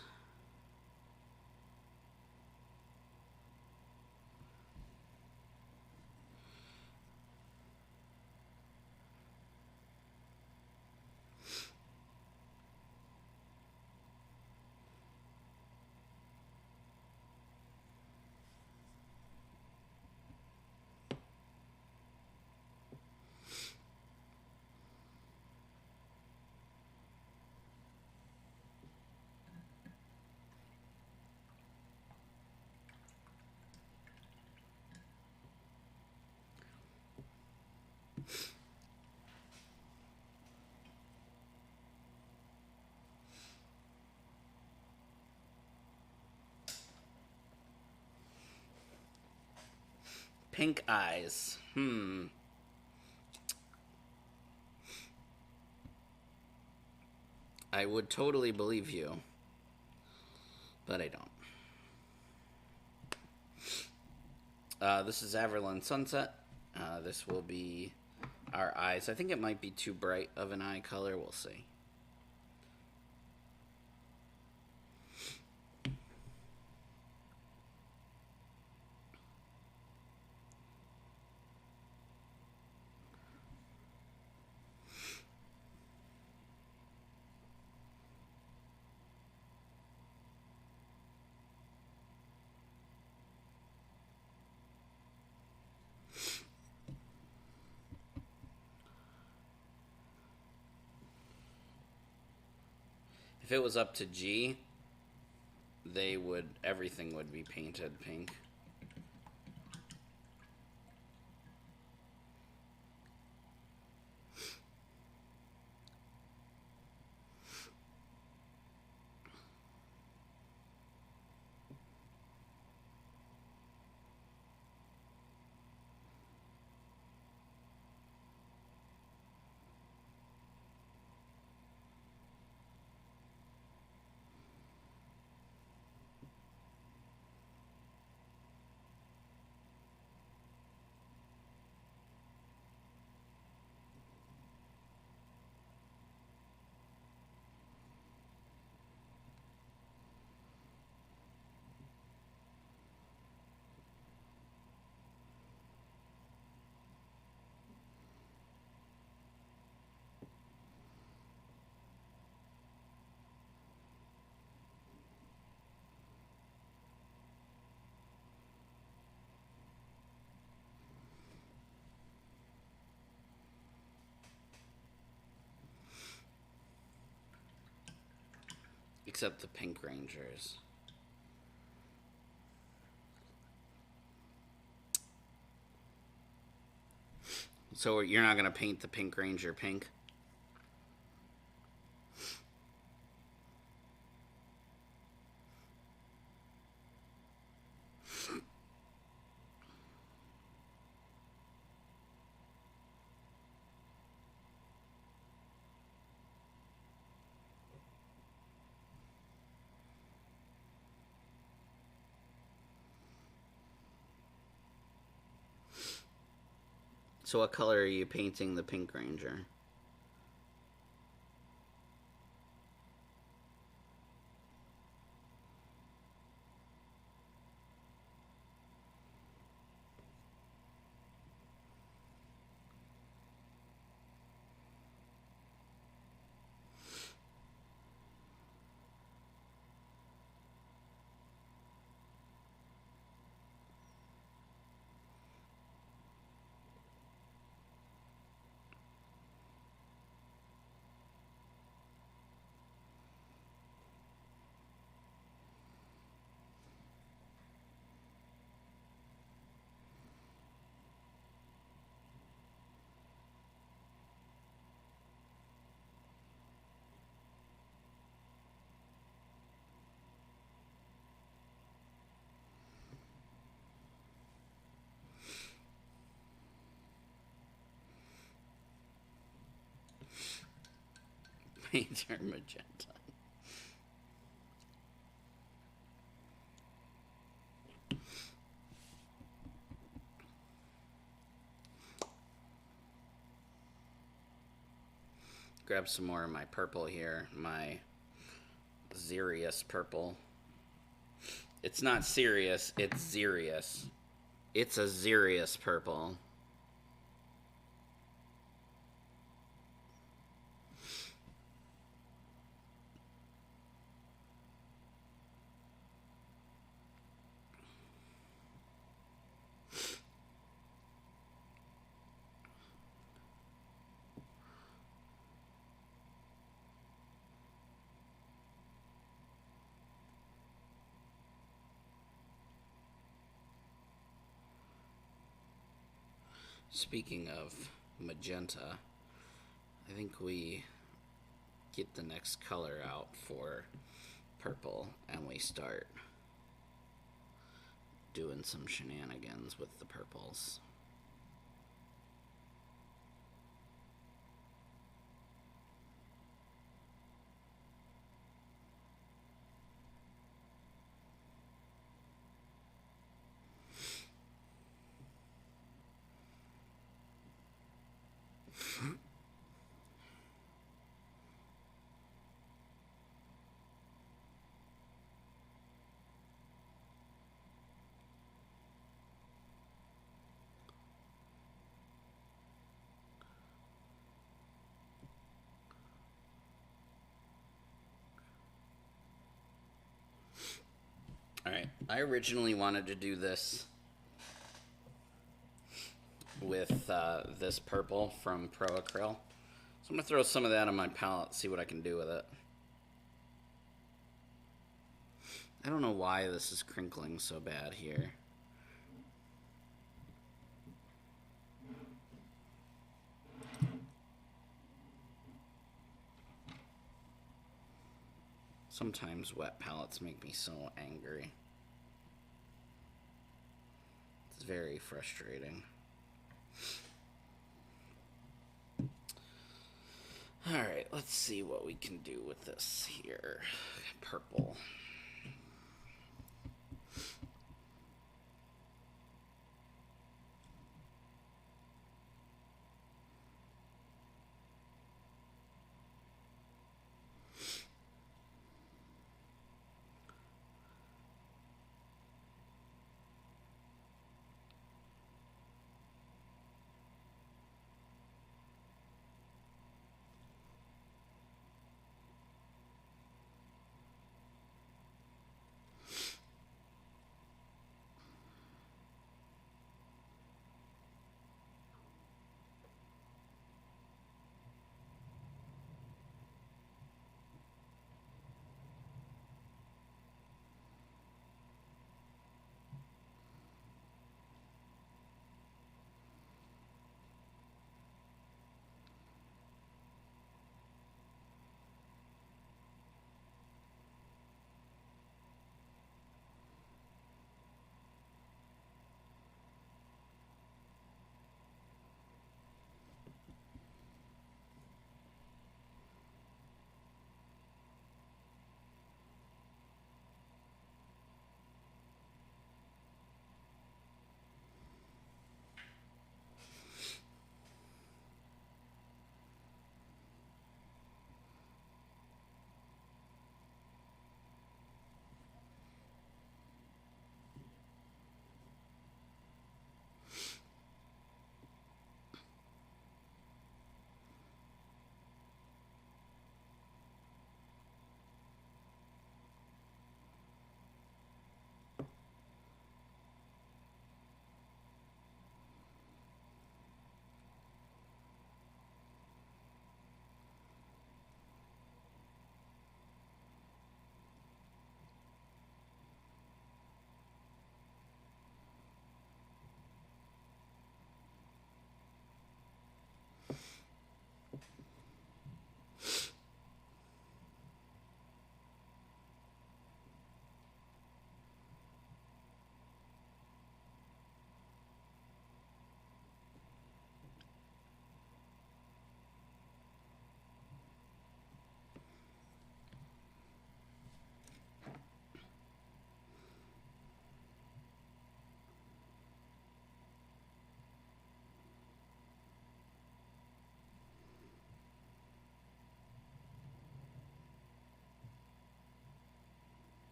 Pink eyes. I would totally believe you, but I don't. This is Averland Sunset. This will be our eyes. I think it might be too bright of an eye color. We'll see. If it was up to G, everything would be painted pink. Except the Pink Rangers. So you're not going to paint the Pink Ranger pink? So what color are you painting the Pink Ranger? paint her magenta. Grab some more of my purple here, my Xerius purple. It's not serious, it's Xerius. It's a Xerius purple. Speaking of magenta, I think we get the next color out for purple and we start doing some shenanigans with the purples. Alright, I originally wanted to do this with this purple from Pro Acryl. So I'm going to throw some of that on my palette, see what I can do with it. I don't know why this is crinkling so bad here. Sometimes wet palettes make me so angry. It's very frustrating. Alright, let's see what we can do with this here. Purple.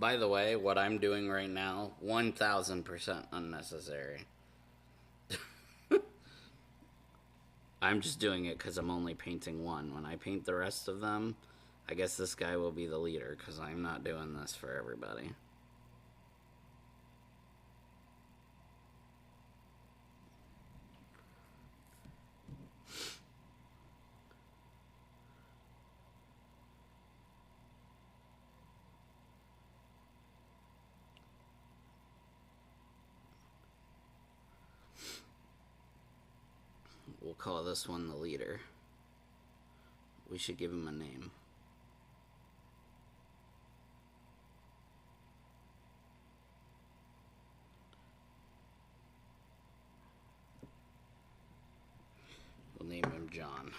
By the way, what I'm doing right now, 1000% unnecessary. I'm just doing it because I'm only painting one. When I paint the rest of them, I guess this guy will be the leader because I'm not doing this for everybody. We'll call this one the leader. We should give him a name. We'll name him John.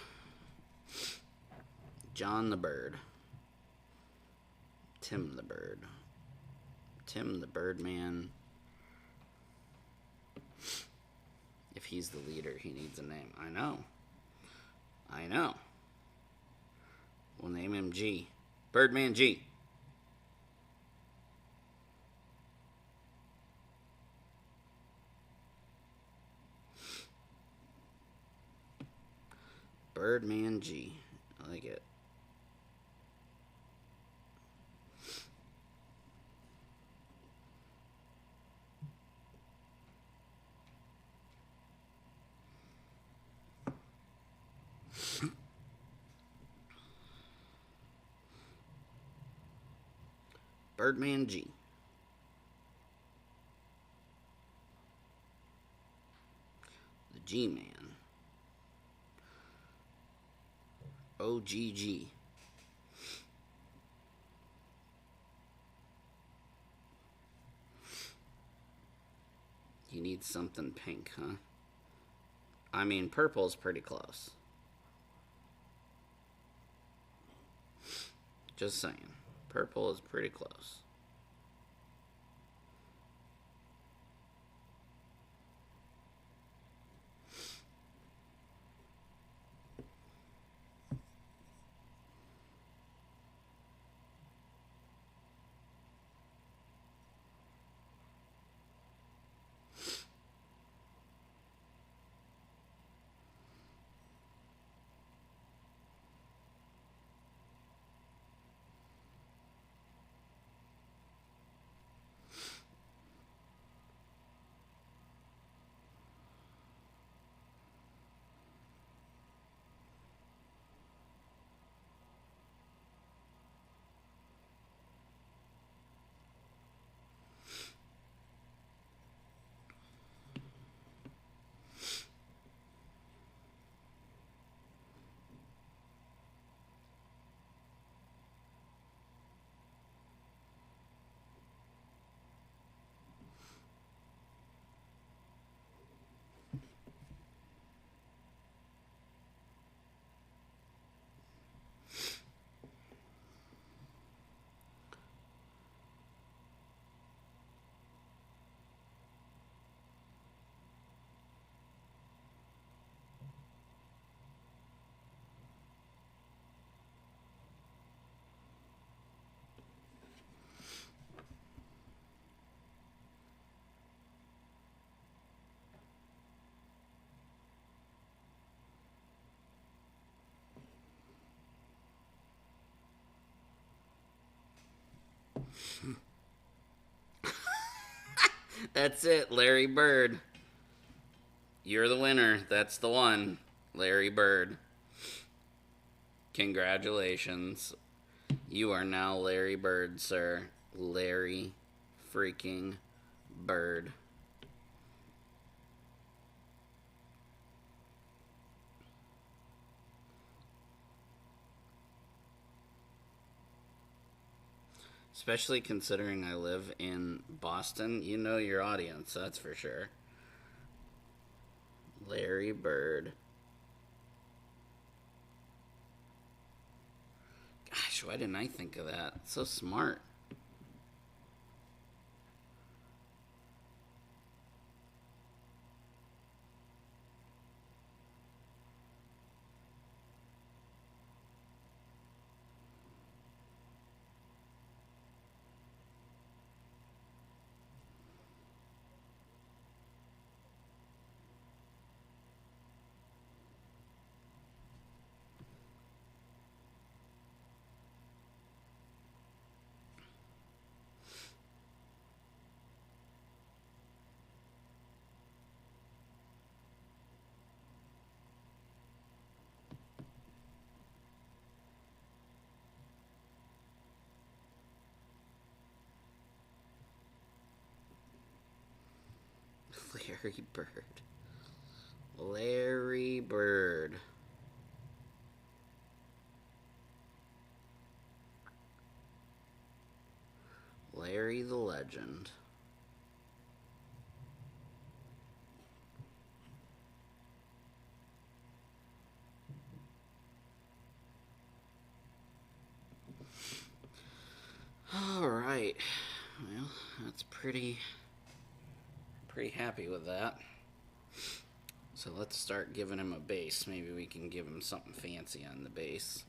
John the Bird. Tim the Bird. Tim the Birdman. If he's the leader, he needs a name. I know. I know. We'll name him G. Birdman G. Birdman G. I like it. Birdman G. The G-Man. OGG. He needs something pink, huh? I mean, purple's pretty close. Just saying. Purple is pretty close. That's it, Larry Bird. You're the winner. That's the one, Larry Bird. Congratulations. You are now Larry Bird, sir. Larry freaking Bird. Especially considering I live in Boston. You know your audience, that's for sure. Larry Bird. Gosh, why didn't I think of that? It's so smart. Larry Bird. Larry Bird. Larry the Legend. All right. Well, that's pretty happy with that. So let's start giving him a base. Maybe we can give him something fancy on the base.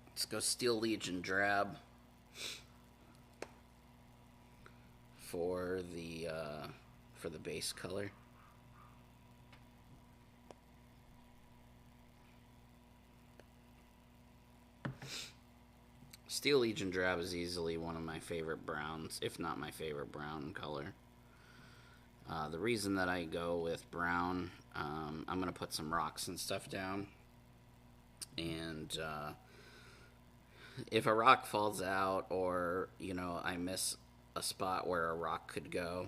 Let's go Steel Legion Drab for the base color. Steel Legion Drab is easily one of my favorite browns, if not my favorite brown color. The reason that I go with brown, I'm going to put some rocks and stuff down. And if a rock falls out, or, you know, I miss a spot where a rock could go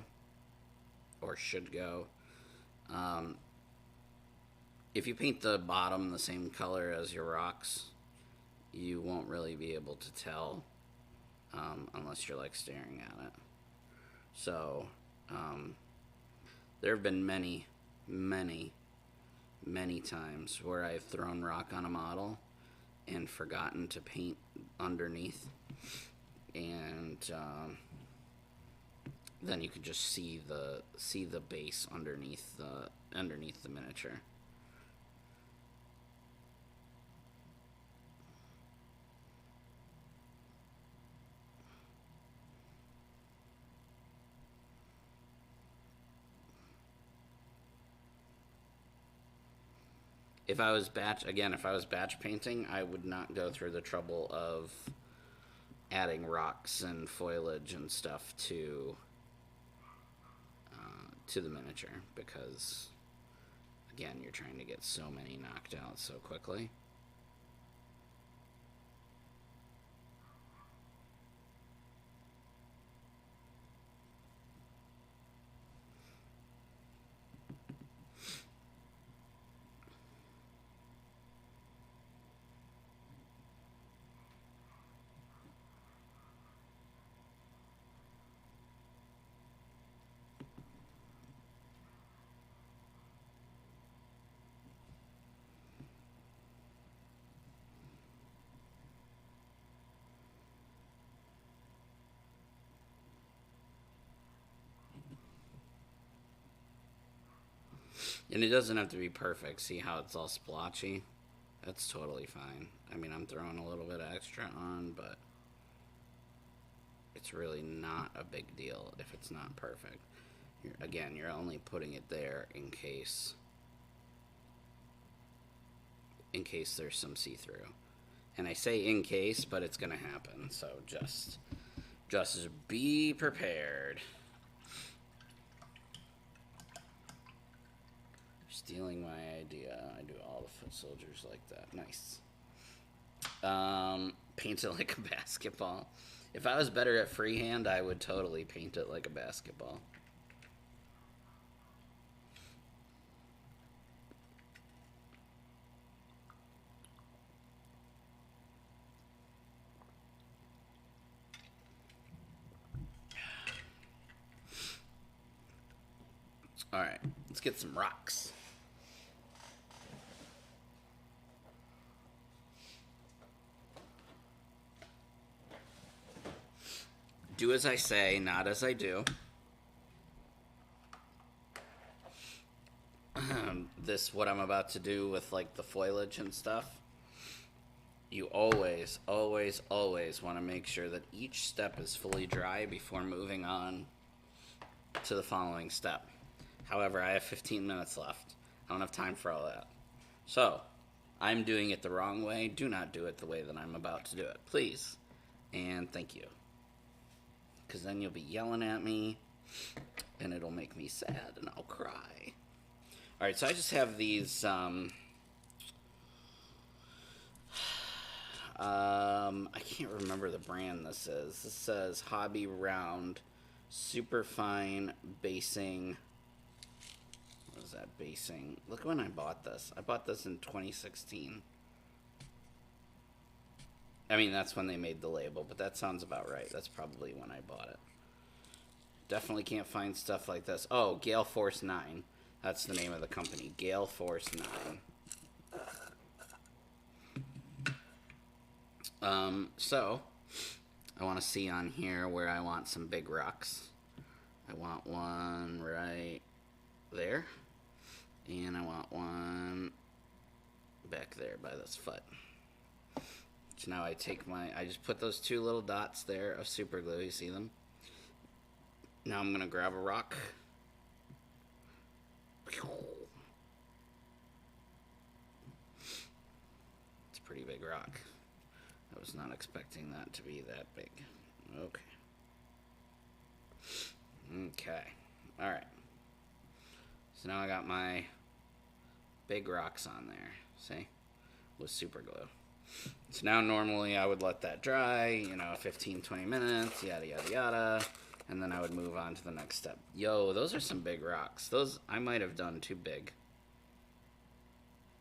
or should go, if you paint the bottom the same color as your rocks, you won't really be able to tell unless you're like staring at it. So there have been many times where I've thrown rock on a model and forgotten to paint underneath, and then you could just see the base underneath the miniature. If I was batch painting, I would not go through the trouble of adding rocks and foliage and stuff to the miniature, because, again, you're trying to get so many knocked out so quickly. And it doesn't have to be perfect. See how it's all splotchy? That's totally fine. I mean, I'm throwing a little bit extra on, but it's really not a big deal if it's not perfect. Again, you're only putting it there in case there's some see-through. And I say in case, but it's going to happen. So just be prepared. Stealing my idea. I do all the foot soldiers like that. Nice. Paint it like a basketball. If I was better at freehand, I would totally paint it like a basketball. All right, let's get some rocks. Do as I say, not as I do. This, what I'm about to do with like the foliage and stuff, you always want to make sure that each step is fully dry before moving on to the following step. However, I have 15 minutes left. I don't have time for all that. So, I'm doing it the wrong way. Do not do it the way that I'm about to do it. Please, And thank you. Because then you'll be yelling at me, and it'll make me sad, and I'll cry. Alright, so I just have these, I can't remember the brand this is. This says Hobby Round Superfine Basing. What is that, basing? Look when I bought this. I bought this in 2016. I mean, that's when they made the label, but that sounds about right. That's probably when I bought it. Definitely can't find stuff like this. Oh, Gale Force 9. That's the name of the company. Gale Force 9. So, I want to see on here where I want some big rocks. I want one right there. And I want one back there by this foot. So now I just put those two little dots there of super glue. You see them? Now I'm going to grab a rock. It's a pretty big rock. I was not expecting that to be that big. Okay. Okay. Alright. So now I got my big rocks on there. See? With super glue. So now normally I would let that dry, you know, 15, 20 minutes, yada, yada, yada. And then I would move on to the next step. Yo, those are some big rocks. Those I might have done too big.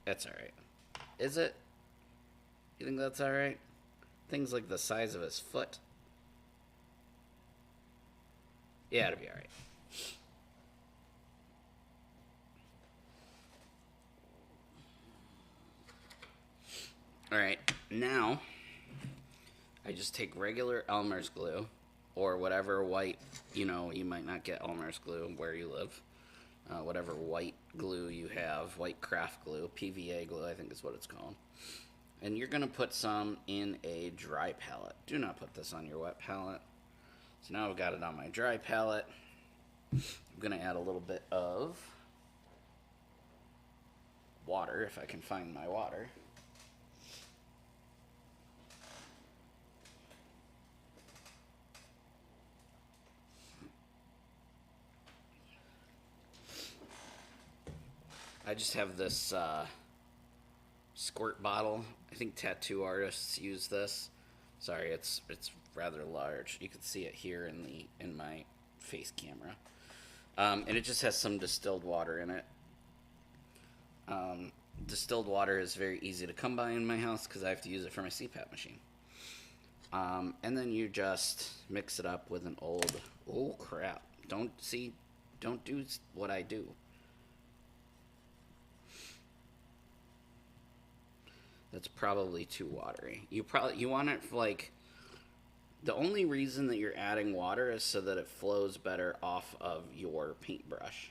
That's alright. Is it? You think that's alright? Things like the size of his foot. Yeah, it'll be alright. Alright, now I just take regular Elmer's glue or whatever white, you know, you might not get Elmer's glue where you live. Whatever white glue you have, white craft glue, PVA glue, I think is what it's called. And you're going to put some in a dry palette. Do not put this on your wet palette. So now I've got it on my dry palette. I'm going to add a little bit of water, if I can find my water. I just have this squirt bottle. I think tattoo artists use this. Sorry, it's rather large. You can see it here in my face camera. And it just has some distilled water in it. Distilled water is very easy to come by in my house because I have to use it for my CPAP machine. And then you just mix it up with an old... Oh, crap. Don't do what I do. That's probably too watery. You want it like... The only reason that you're adding water is so that it flows better off of your paintbrush.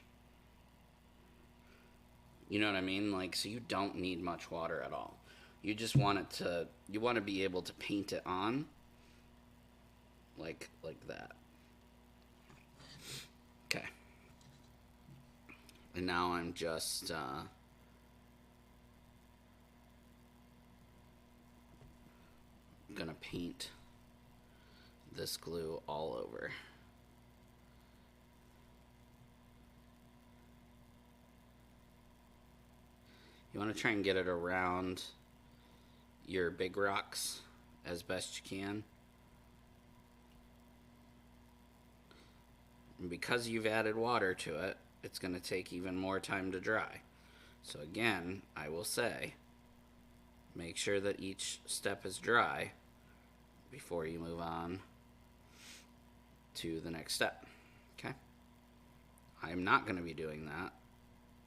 You know what I mean? Like, so you don't need much water at all. You just want it to... You want to be able to paint it on. Like that. Okay. And now I'm just... gonna paint this glue all over. You want to try and get it around your big rocks as best you can. And because you've added water to it, it's going to take even more time to dry. So again, I will say, make sure that each step is dry before you move on to the next step. Okay? I am not going to be doing that,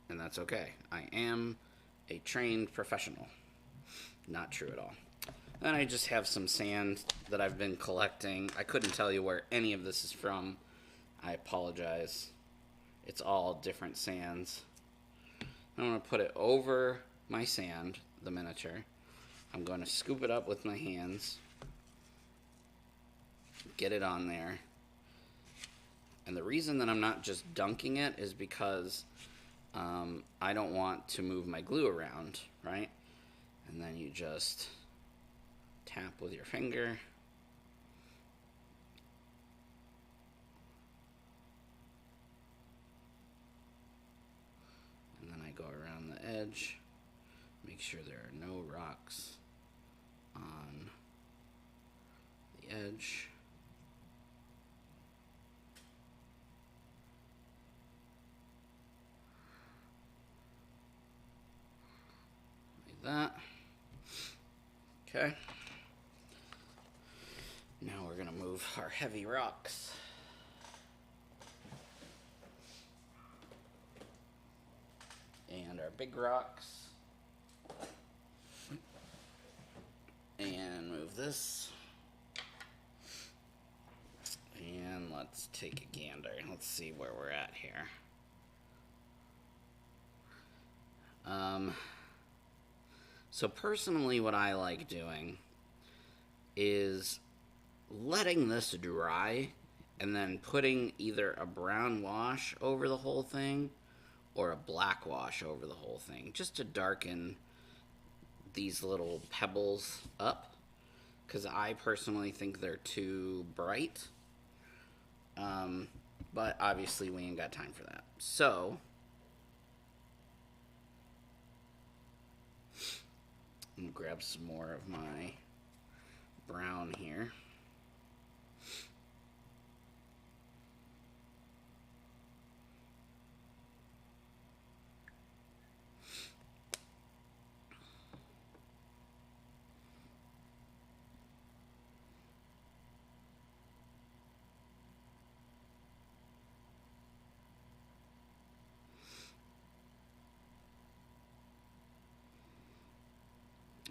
and that's okay. I am a trained professional. Not true at all. Then I just have some sand that I've been collecting. I couldn't tell you where any of this is from. I apologize. It's all different sands. I'm going to put it over my sand, the miniature. I'm going to scoop it up with my hands. Get it on there. And the reason that I'm not just dunking it is because I don't want to move my glue around, right? And then you just tap with your finger. edge. Make sure there are no rocks on the edge. Like that. Okay. Now we're going to move our heavy rocks. And our big rocks. And move this. And let's take a gander. Let's see where we're at here. So personally, what I like doing is letting this dry and then putting either a brown wash over the whole thing or a black wash over the whole thing, just to darken these little pebbles up, because I personally think they're too bright. But obviously we ain't got time for that. So I'm gonna grab some more of my brown here.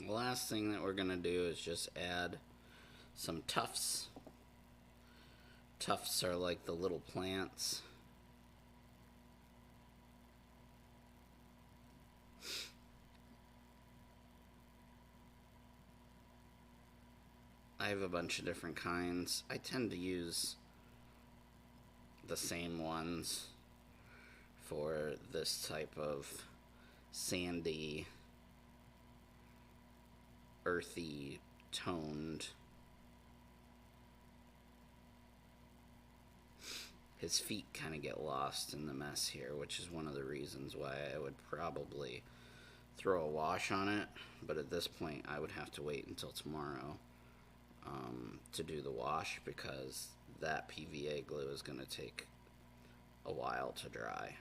The last thing that we're going to do is just add some tufts. Tufts are like the little plants. I have a bunch of different kinds. I tend to use the same ones for this type of sandy, earthy toned. His feet kind of get lost in the mess here, which is one of the reasons why I would probably throw a wash on it, but at this point I would have to wait until tomorrow to do the wash, because that PVA glue is going to take a while to dry,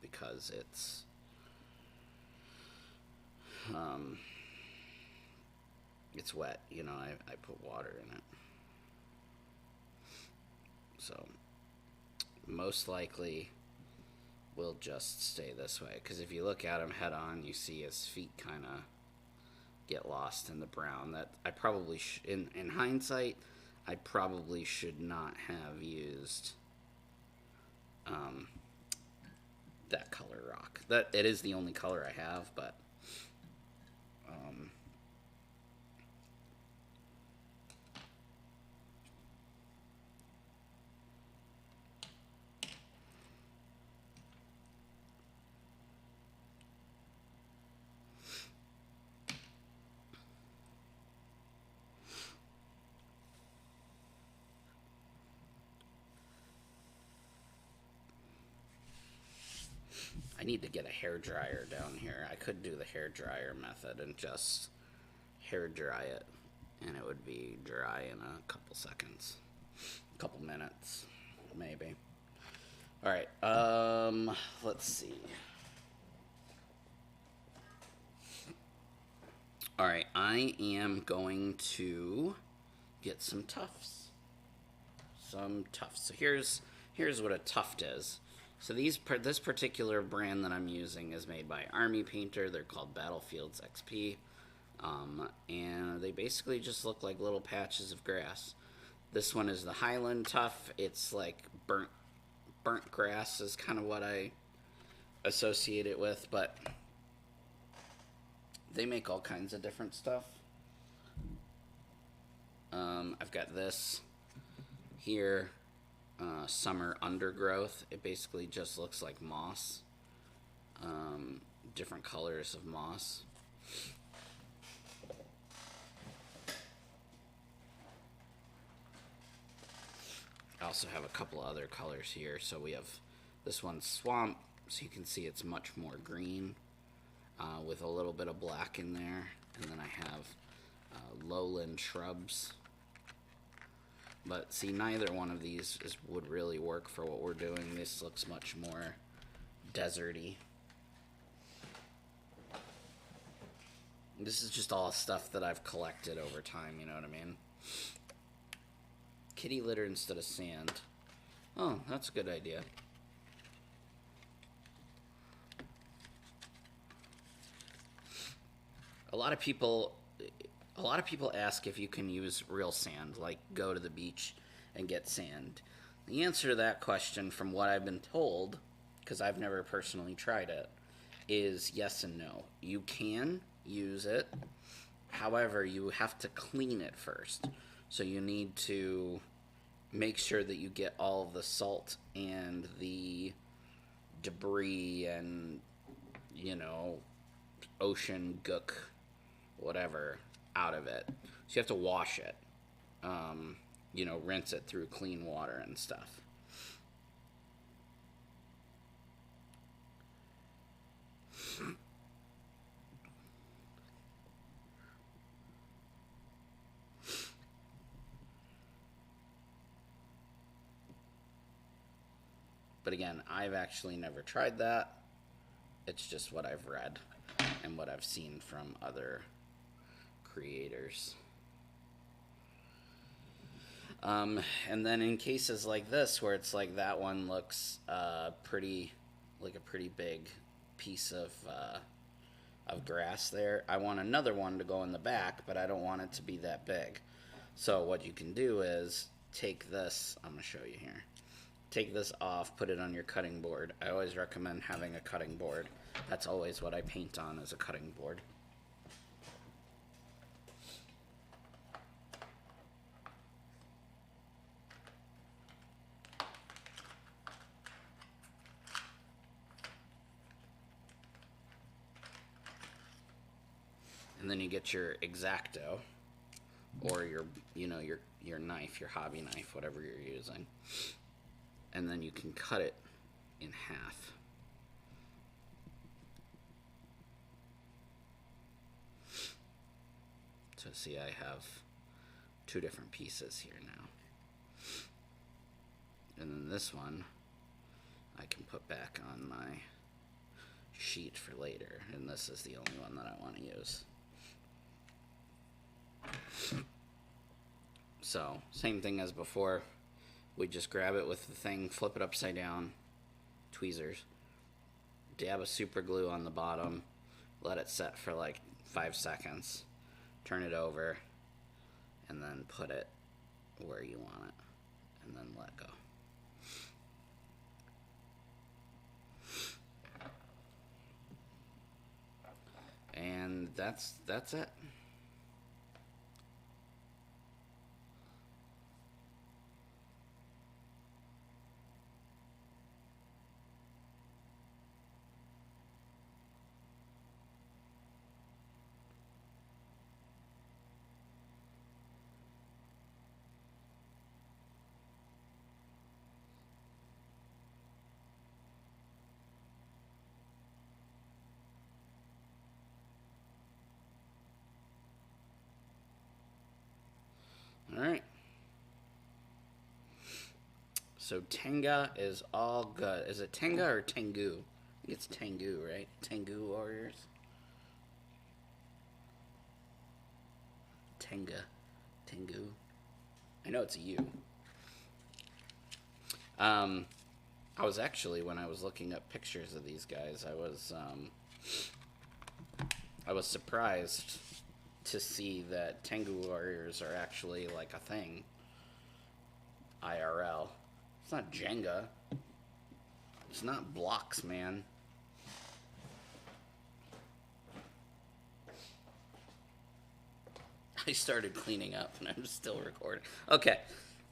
because it's wet, you know, I put water in it. So most likely will just stay this way, because if you look at him head on, you see his feet kind of get lost in the brown. That I probably in hindsight, I probably should not have used that color rock. That it is the only color I have, but I need to get a hair dryer down here. I could do the hair dryer method and just hair dry it, and it would be dry in a couple seconds, a couple minutes, maybe. All right, let's see. All right, I am going to get some tufts. So here's what a tuft is. So this particular brand that I'm using is made by Army Painter. They're called Battlefields XP. And they basically just look like little patches of grass. This one is the Highland Tuff. It's like burnt grass is kind of what I associate it with, but they make all kinds of different stuff. I've got this here. Summer undergrowth. It basically just looks like moss, different colors of moss. I also have a couple other colors here. So we have this one's swamp, so you can see it's much more green. with a little bit of black in there. And then I have lowland shrubs. But see, neither one of these would really work for what we're doing. This looks much more deserty. This is just all stuff that I've collected over time, you know what I mean? Kitty litter instead of sand. Oh, that's a good idea. A lot of people ask if you can use real sand, like go to the beach and get sand. The answer to that question, from what I've been told, because I've never personally tried it, is yes and no. You can use it, however, you have to clean it first. So you need to make sure that you get all of the salt and the debris and, you know, ocean gook, whatever, out of it. So you have to wash it, you know, rinse it through clean water and stuff. But again, I've actually never tried that. It's just what I've read and what I've seen from other creators. And then in cases like this, where it's like that one looks pretty, like a pretty big piece of grass there, I want another one to go in the back, but I don't want it to be that big. So what you can do is take this, I'm going to show you here. Take this off, put it on your cutting board. I always recommend having a cutting board. That's always what I paint on, is a cutting board. And then you get your X-Acto, or your, you know, your knife, your hobby knife, whatever you're using. And then you can cut it in half. So see, I have two different pieces here now. And then this one I can put back on my sheet for later. And this is the only one that I want to use. So, same thing as before. We just grab it with the thing, flip it upside down, tweezers, dab a super glue on the bottom, let it set for like 5 seconds, turn it over, and then put it where you want it, and then let go. And that's it. All right. So Tenga is all good. Is it Tenga or Tengu? I think it's Tengu, right? Tengu warriors. Tenga. Tengu. I know it's a U. I was actually, when I was looking up pictures of these guys, I was surprised to see that Tengu warriors are actually like a thing. IRL. It's not Jenga. It's not blocks, man. I started cleaning up and I'm still recording. Okay,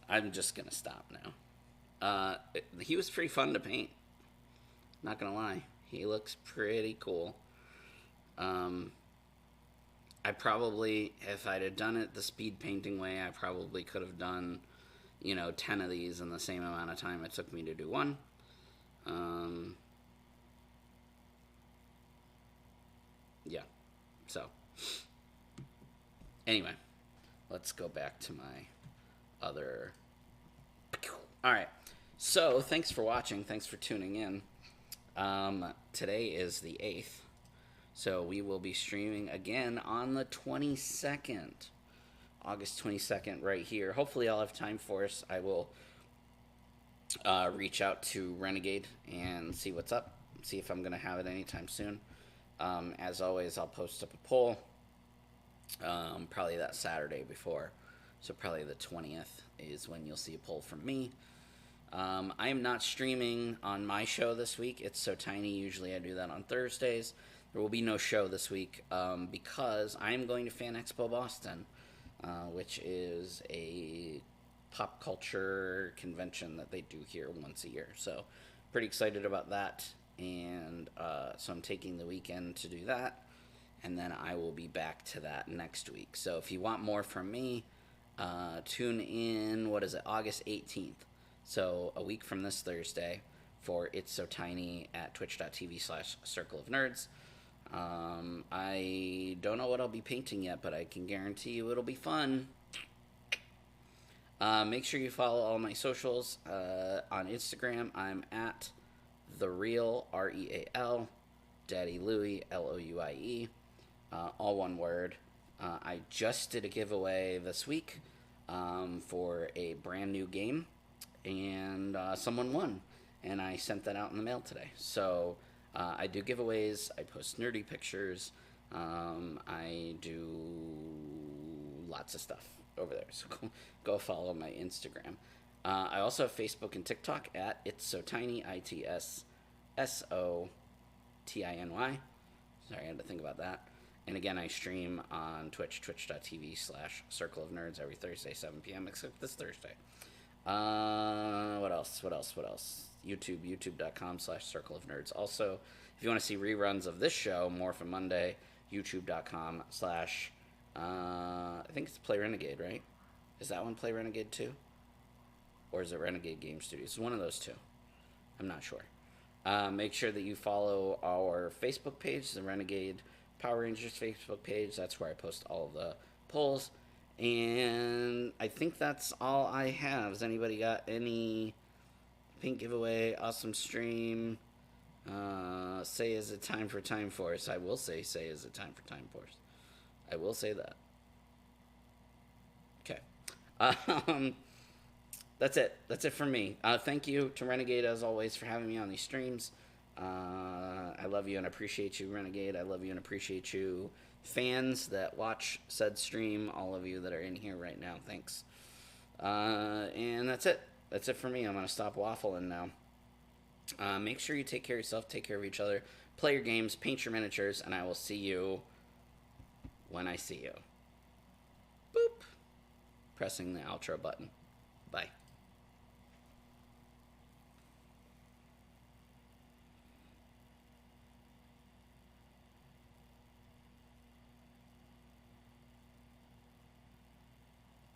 I'm just gonna stop now. He was pretty fun to paint. Not gonna lie, he looks pretty cool. I probably, if I'd have done it the speed painting way, I probably could have done, you know, 10 of these in the same amount of time it took me to do one. Anyway, let's go back to my other... Alright, so thanks for watching. Thanks for tuning in. Today is the 8th. So we will be streaming again on the 22nd. August 22nd right here. Hopefully I'll have time for us. I will reach out to Renegade and see what's up. See if I'm going to have it anytime soon. As always, I'll post up a poll. Probably that Saturday before. So probably the 20th is when you'll see a poll from me. I am not streaming on my show this week. It's so tiny. Usually I do that on Thursdays. There will be no show this week because I'm going to Fan Expo Boston, which is a pop culture convention that they do here once a year. So pretty excited about that. And so I'm taking the weekend to do that. And then I will be back to that next week. So if you want more from me, tune in, August 18th. So a week from this Thursday for It's So Tiny at twitch.tv/Circle of Nerds. I don't know what I'll be painting yet, but I can guarantee you it'll be fun. Make sure you follow all my socials. On Instagram, I'm at TheReal, REAL, Daddy Louie, LOUIE, all one word. I just did a giveaway this week for a brand new game, and someone won, and I sent that out in the mail today. So I do giveaways, I post nerdy pictures, I do lots of stuff over there, so go follow my Instagram. I also have Facebook and TikTok at It's So Tiny, ITSSOTINY. Sorry, I had to think about that. And again, I stream on Twitch, twitch.tv/Circle of Nerds every Thursday, 7 p.m., except this Thursday. What else? YouTube, youtube.com/Circle of Nerds. Also, if you want to see reruns of this show, more from Monday, youtube.com/ I think it's Play Renegade, right? Is that one Play Renegade 2? Or is it Renegade Game Studios? It's one of those two. I'm not sure. Make sure that you follow our Facebook page, the Renegade Power Rangers Facebook page. That's where I post all of the polls. And I think that's all I have. Has anybody got any pink giveaway, awesome stream? Say is it time for Time Force? I will say is it time for Time Force. I will say that. Okay. That's it. That's it for me. Thank you to Renegade, as always, for having me on these streams. I love you and appreciate you, Renegade. I love you and appreciate you, fans that watch said stream. All of you that are in here right now, thanks. And that's it. That's it for me. I'm going to stop waffling now. Make sure you take care of yourself, take care of each other, play your games, paint your miniatures, and I will see you when I see you. Boop. Pressing the outro button. Bye.